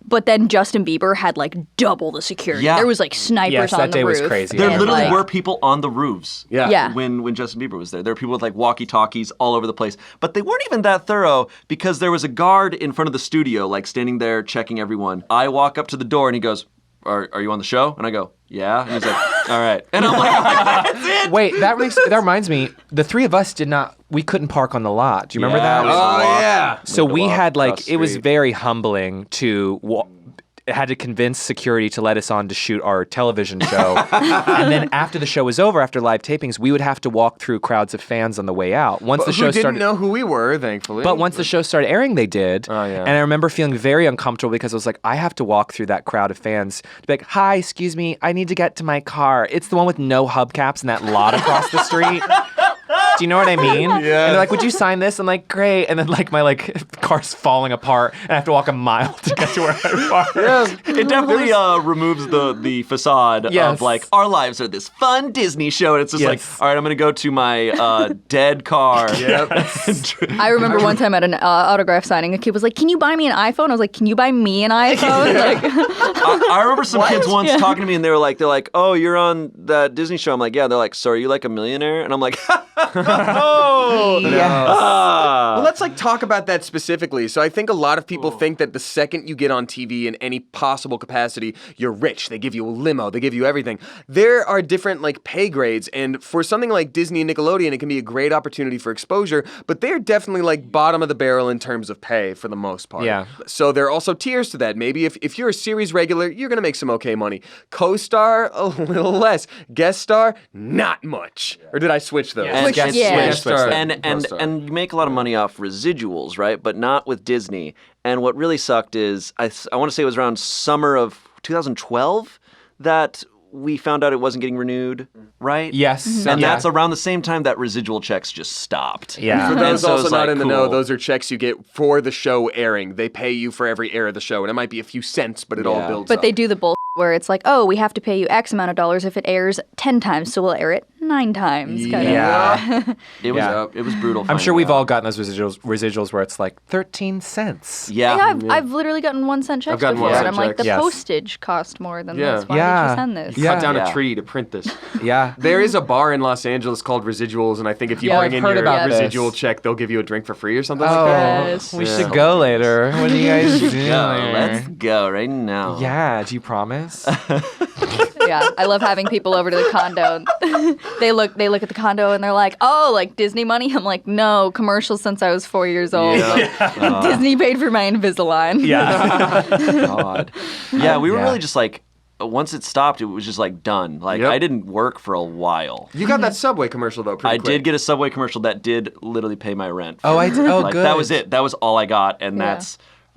But then Justin Bieber had like double the security. Yeah. There was like snipers Yes, on that the day roof. was crazy. There and, literally like, were people on the roofs. Yeah. When Justin Bieber was there. There were people with like walkie-talkies all over the place. But they weren't even that thorough because there was a guard in front of the studio, like standing there checking everyone. I walk up to the door and he goes, Are you on the show? And I go, yeah. And he's like, all right. And I'm like, that's it. Wait, that reminds me. The three of us we couldn't park on the lot. Do you remember that? we had to walk. yeah. So we had like, across the it was street. very humbling to had to convince security to let us on to shoot our television show. And then after the show was over, after live tapings, we would have to walk through crowds of fans on the way out. Once the show Who didn't started, know who we were, thankfully. but once the show started airing, they did. Oh, yeah. And I remember feeling very uncomfortable because I was like, I have to walk through that crowd of fans to be like, hi, excuse me, I need to get to my car. It's the one with no hubcaps in that lot across the street. Do you know what I mean? Yeah. And they're like, would you sign this? I'm like, great. And then like my car's falling apart and I have to walk a mile to get to where I park. It definitely removes the facade Yes. of like, our lives are this fun Disney show. And it's just like, Yes. all right, I'm going to go to my dead car. I remember one time at an autograph signing, a kid was like, can you buy me an iPhone? I was like, can you buy me an iPhone? Like, I remember some kids once talking to me and they're like, oh, you're on that Disney show. I'm like, yeah. They're like, so are you like a millionaire? And I'm like, oh, Well, let's like talk about that specifically. So I think a lot of people think that the second you get on TV in any possible capacity, you're rich. They give you a limo. They give you everything. There are different like pay grades. And for something like Disney and Nickelodeon, it can be a great opportunity for exposure. But they're definitely like bottom of the barrel in terms of pay for the most part. Yeah. So there are also tiers to that. Maybe if you're a series regular, you're going to make some okay money. Co-star, a little less. Guest star, not much. Or did I switch those? And, Guest star. and you make a lot of money off residuals, right? But not with Disney. And what really sucked is I want to say it was around summer of 2012 that we found out it wasn't getting renewed, right? Yes. And Yeah. that's around the same time that residual checks just stopped. Yeah. For And those so also it's not like, in the know, cool. those are checks you get for the show airing. They pay you for every air of the show, and it might be a few cents, but it all Yeah. builds but up. they do the bull where it's like, oh, we have to pay you X amount of dollars if it airs 10 times, so we'll air it 9 times. Kind Yeah. It was Yeah. it was brutal. I'm sure finding we've out. all gotten those residuals where it's like 13 cents. Yeah. I've literally gotten 1 cent checks gotten before, 1 and cent I'm like, the checks. Yes. postage cost more than Yeah. this. Why Yeah. did you send this? Yeah. cut down Yeah. a tree to print this. Yeah. There is a bar in Los Angeles called Residuals, and I think if you Yeah, bring I've in heard your about this. residual check, they'll give you a drink for free or something Oh, like that. Yes. we Yeah. should go later. What do you guys do? Go. Let's go right now. Yeah, do you promise? Yeah, I love having people over to the condo. They look at the condo and they're like, "Oh, like Disney money?" I'm like, "No, commercials since I was 4 years old. Like, Disney paid for my Invisalign." Yeah. God. Yeah, we were Yeah. really just like, once it stopped, it was just like done. Like Yep. I didn't work for a while. You got that Subway commercial, though, pretty I quick. did get a Subway commercial that did literally pay my rent. Oh, like, good. That was it. That was all I got, and Yeah.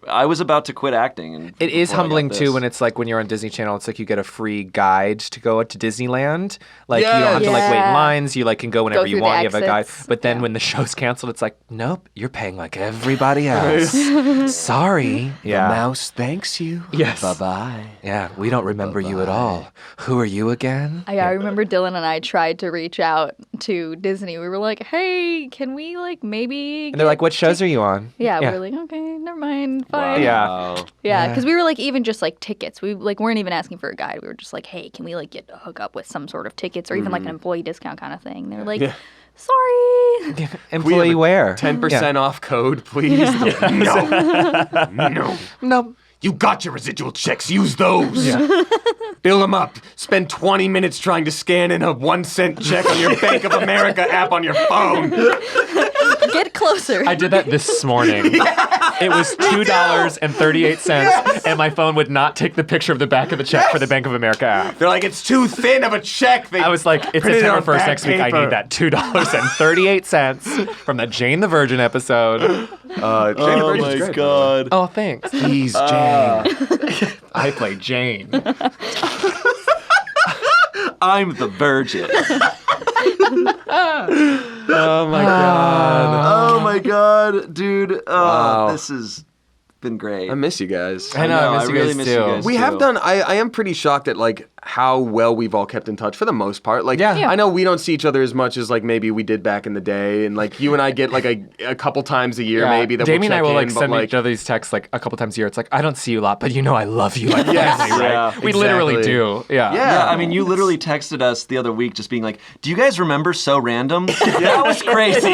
I was about to quit acting. And It is before I got humbling too this. when it's like when you're on Disney Channel, it's like you get a free guide to go to Disneyland. Like you don't have to like wait in Yeah. lines. You like can go whenever Go you through want. the You have a guide. exits. But then Yeah. when the show's canceled, it's like, nope, you're paying like everybody else. Sorry. Yeah. Mouse thanks you. Yes. Bye-bye. Yeah. We don't remember you at all. Who are you again? I remember Dylan and I tried to reach out to Disney. We were like, "Hey, can we like maybe?" And they're like, what shows are you on? Yeah, we were like, "Okay, never mind, fine." Yeah. Yeah, because we were like even just like tickets. We like weren't even asking for a guide. We were just like, "Hey, can we like get a hook up with some sort of tickets or even like an employee discount kind of thing?" They're like, "Sorry." Employee wear. 10% off code, please. No. No. You got your residual checks. Use those. Fill them up. Spend 20 minutes trying to scan in a 1 cent check on your Bank of America app on your phone. Get closer. I did that this morning. It was $2.38, and my phone would not take the picture of the back of the check for the Bank of America app. They're like, it's too thin of a check. They I was like, it's printed it September on 1st bad next week. I paper. need that $2.38 from the Jane the Virgin episode. Jane the Virgin's great, God. Oh, thanks. He's Jane. I play Jane. I'm the virgin. Oh my god. Oh my God, dude. Wow. This has been great. I miss you guys. I know, I miss you really guys miss too. you guys. We have done, I am pretty shocked at like how well we've all kept in touch for the most part. Like, Yeah. I know we don't see each other as much as like maybe we did back in the day, and like you and I get like a couple times a year maybe that Damien we'll and I will check like in, but, send like, each other these texts like a couple times a year. It's like, I don't see you a lot, but you know I love you like Yes. family, right? Yeah. We literally Exactly. do. Yeah. Yeah. I mean, you literally texted us the other week just being like, do you guys remember So Random? That was crazy.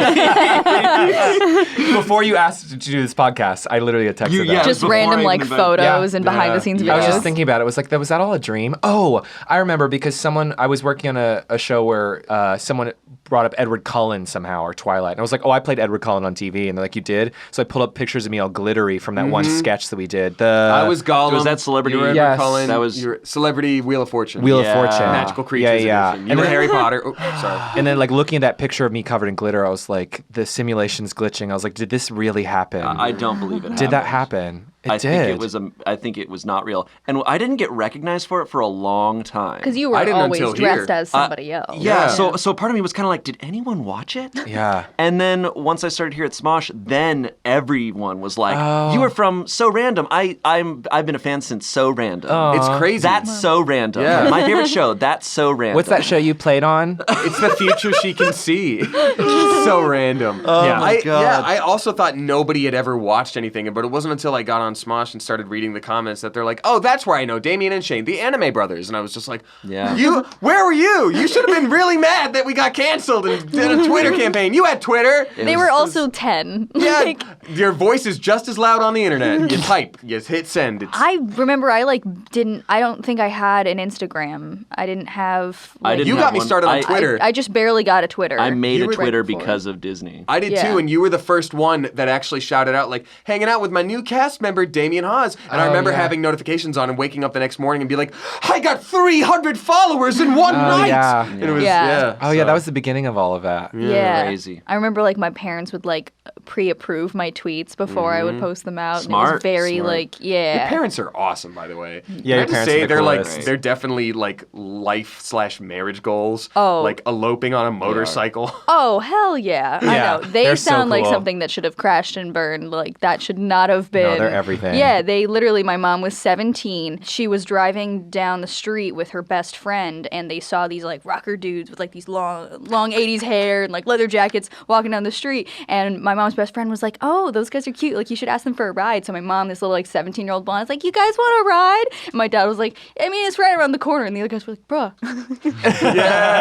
Before you asked to do this podcast, I literally had texted that. Just before random I like even- photos Yeah. and behind the scenes videos. I was just thinking about it. Was that all a dream? Oh, I remember because I was working on a show where someone brought up Edward Cullen somehow, or Twilight. And I was like, oh, I played Edward Cullen on TV. And they're like, you did? So I pulled up pictures of me all glittery from that one sketch that we did. I was Gollum. Was that Celebrity? You were Edward Yes. Cullen. That was- You were Celebrity Wheel of Fortune. Wheel of Yeah. Fortune. Magical Creatures Yeah. Edition. You And were then- Harry Potter. Oh, sorry. And then, like, looking at that picture of me covered in glitter, I was like, the simulation's glitching. I was like, did this really happen? I don't believe it happened. Did that happen? It I did. I think it was not real. And I didn't get recognized for it for a long time. Because you were I didn't always until dressed here. as somebody else. Yeah, so part of me was kind of like, did anyone watch it? Yeah. And then once I started here at Smosh, then everyone was like, "You were from So Random." I've been a fan since So Random. It's crazy. That's So Random. Yeah. My favorite show. That's So Random. What's that show you played on? It's the future she can see. So random. Yeah. my God. Yeah, I also thought nobody had ever watched anything, but it wasn't until I got on Smosh and started reading the comments that they're like, oh, that's where I know Damien and Shayne, the anime brothers. And I was just like, Yeah. where were you? You should have been really mad that we got canceled and did a Twitter campaign. You had Twitter. They were also 10. Yeah, Like, your voice is just as loud on the internet. You type, you hit send. It's, I remember I don't think I had an Instagram. I didn't have. I Like, didn't You have got me one. started on Twitter. I just barely got a Twitter. I made a were- Twitter Right before. because of Disney. I did Yeah. too, and you were the first one that actually shouted out, like, hanging out with my new cast member, Damien Hawes. And I remember yeah. having notifications on and waking up the next morning and be like, I got 300 followers in one night! yeah. And it was, Yeah. Oh, yeah, that was the beginning of all of that. Yeah. Crazy. I remember like my parents would like pre-approve my tweets before I would post them out. And it Smart. was very Smart. like, yeah. Your parents are awesome, by the way. Yeah, I your have to parents say are the they're coolest. like they're definitely like life/marriage goals. Oh. Like eloping on a motorcycle. Oh, hell yeah. Yeah, I know. They they're so sound like cool. something that should have crashed and burned. Like, that should not have been. they're everything. Yeah, they literally, my mom was 17. She was driving down the street with her best friend, and they saw these, like, rocker dudes with, like, these long 80s hair and, like, leather jackets walking down the street. And my mom's best friend was like, oh, those guys are cute. Like, you should ask them for a ride. So my mom, this little, like, 17-year-old blonde, was like, you guys want a ride? And my dad was like, I mean, it's right around the corner. And the other guys were like, bruh.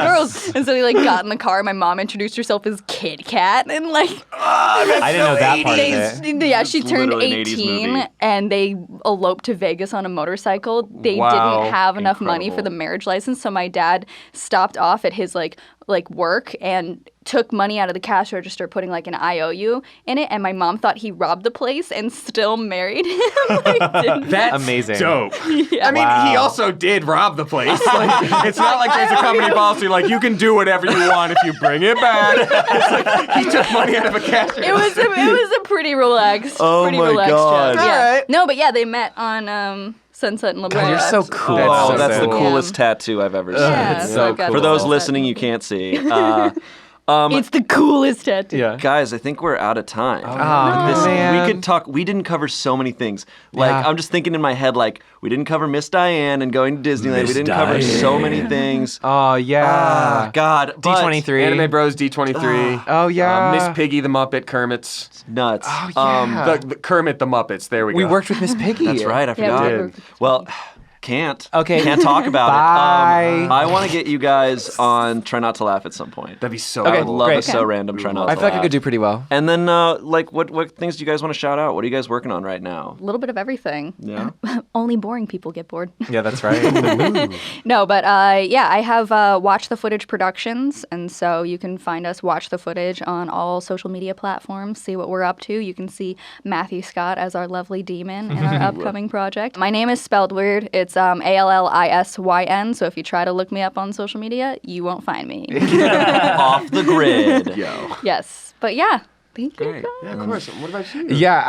Girls. And so they like got in the car. My mom introduced herself as Kid Kat, and like I didn't know that part of it. yeah, she turned literally an 80s 18, movie. and they eloped to Vegas on a motorcycle. They Wow. didn't have enough money for Incredible. the marriage license, so my dad stopped off at his like work and took money out of the cash register, putting like an IOU in it, and my mom thought he robbed the place and still married him. Like, didn't. That's Amazing. dope. Yeah. I mean, he Wow. also did rob the place. Like, it's not like there's a company policy like you can do whatever you want if you bring it back. It's like he took money out of a cash. It was a pretty relaxed, Oh pretty my relaxed God. job. Yeah. Alright. No, but yeah, they met on Sunset and La Brea. God, you're so cool. Wow, so that's the cool. coolest tattoo I've ever seen. Yeah, It's so so I got cool. For those Sunset. listening, you can't see. It's the coolest tattoo. Yeah. Guys, I think we're out of time. Oh, This- man. We could talk. We didn't cover so many things. Like Yeah. I'm just thinking in my head, like we didn't cover Miss Diane and going to Disneyland. Miss We didn't cover so many things. Oh, yeah. God, but- D23. Anime Bros D23. Oh, yeah. Miss Piggy the Muppet Kermit's. nuts. Oh, yeah. The Kermit the Muppets. There we go. We worked with Miss Piggy. That's right. I Yeah, forgot. we did. worked- Well, can't. Okay. Can't talk about Bye. it. I want to get you guys on Try Not to Laugh at some point. That'd be so Okay, I would love great. a so random Try Not to I feel like I Laugh. could do pretty well. And then, like, what things do you guys want to shout out? What are you guys working on right now? A little bit of everything. Yeah. Only boring people get bored. Yeah, that's right. No, but yeah, I have Watch the Footage Productions, and so you can find us Watch the Footage on all social media platforms, see what we're up to. You can see Matthew Scott as our lovely demon in our upcoming project. My name is spelled weird. It's Allisyn, so if you try to look me up on social media, you won't find me. Off the grid. Yo. Yes, but yeah, thank you. Great. Yeah, of course. What about you? Yeah,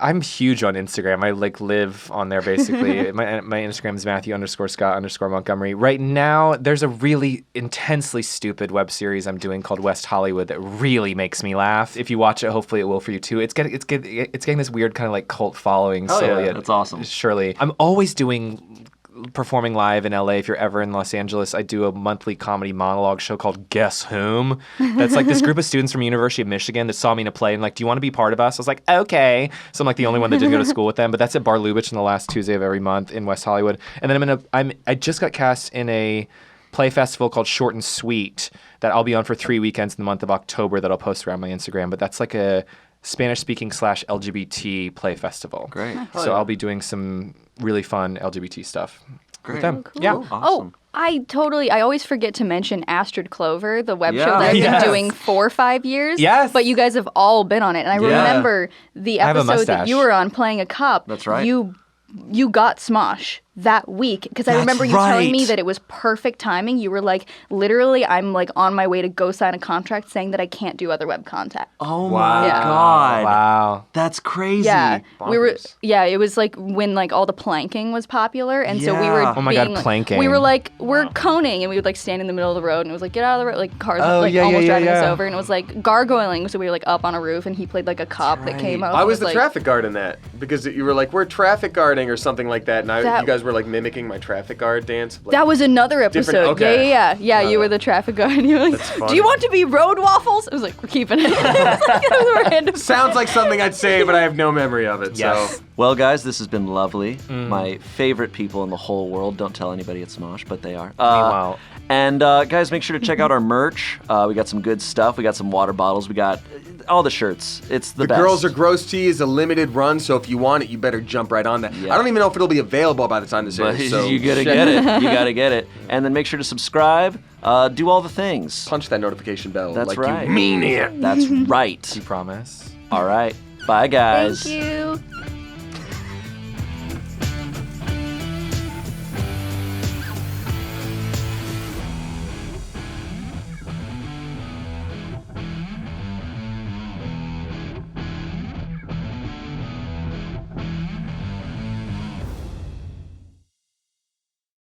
I'm huge on Instagram. I like live on there basically. my Instagram is Matthew_Scott_Montgomery. Right now, there's a really intensely stupid web series I'm doing called West Hollywood that really makes me laugh. If you watch it, hopefully it will for you too. It's getting this weird kind of like cult following. Oh, slowly. yeah, that's awesome. Surely, I'm always doing performing live in LA. If you're ever in Los Angeles, I do a monthly comedy monologue show called Guess Whom. That's like this group of students from University of Michigan that saw me in a play and like, do you want to be part of us? I was like, okay. So I'm like the only one that didn't go to school with them. But that's at Bar Lubitsch on the last Tuesday of every month in West Hollywood. And then I just got cast in a play festival called Short and Sweet that I'll be on for 3 weekends in the month of October that I'll post around my Instagram. But that's like a Spanish-speaking / LGBT play festival. Great. So I'll be doing some really fun LGBT stuff with them. Cool. Yeah. Awesome. I always forget to mention Astrid Clover, the web Yeah. show that I've Yes. been doing 4 or 5 years. Yes. But you guys have all been on it. And I remember the have a episode that mustache. you were on playing a cop. That's right. You got Smosh that week because I That's remember you telling me right. that it was perfect timing. You were like, literally, I'm like on my way to go sign a contract saying that I can't do other web contact. Oh Wow. my Yeah. God. Wow. That's crazy. Yeah, Bonkers. it was like when like all the planking was popular, and so we were. Yeah. Oh my God, being, like- planking. We were like, we're coning, and we would like stand in the middle of the road, and it was like, get out of the road, like cars Oh, like yeah, almost yeah, driving us yeah. over, and it was like gargoyling. So we were like up on a roof, and he played like a cop that came up. I and was the like, traffic guard in that because you were like, we're traffic guarding or something like that, and That- you guys were like mimiking my traffic guard dance. Like, That was another Different- episode. okay. Yeah. You were the traffic guard. And you were like, funny. do you want to be road waffles? I was like, we're keeping it. It was random. sounds like something I'd say, but I have no memory of it. Yes. So Well, guys, this has been lovely. My favorite people in the whole world. Don't tell anybody at Smosh, but they are. Meanwhile. And guys, make sure to check out our merch. We got some good stuff. We got some water bottles. We got all the shirts. It's the the best. Girls Are Gross tee is a limited run, so if you want it, you better jump right on that. Yeah. I don't even know if it'll be available by the time this But airs. So you gotta check get it. You gotta get it. And then make sure to subscribe. Do all the things. Punch that notification bell. That's like right. You mean it. That's right. You promise? All right. Bye, guys. Thank you.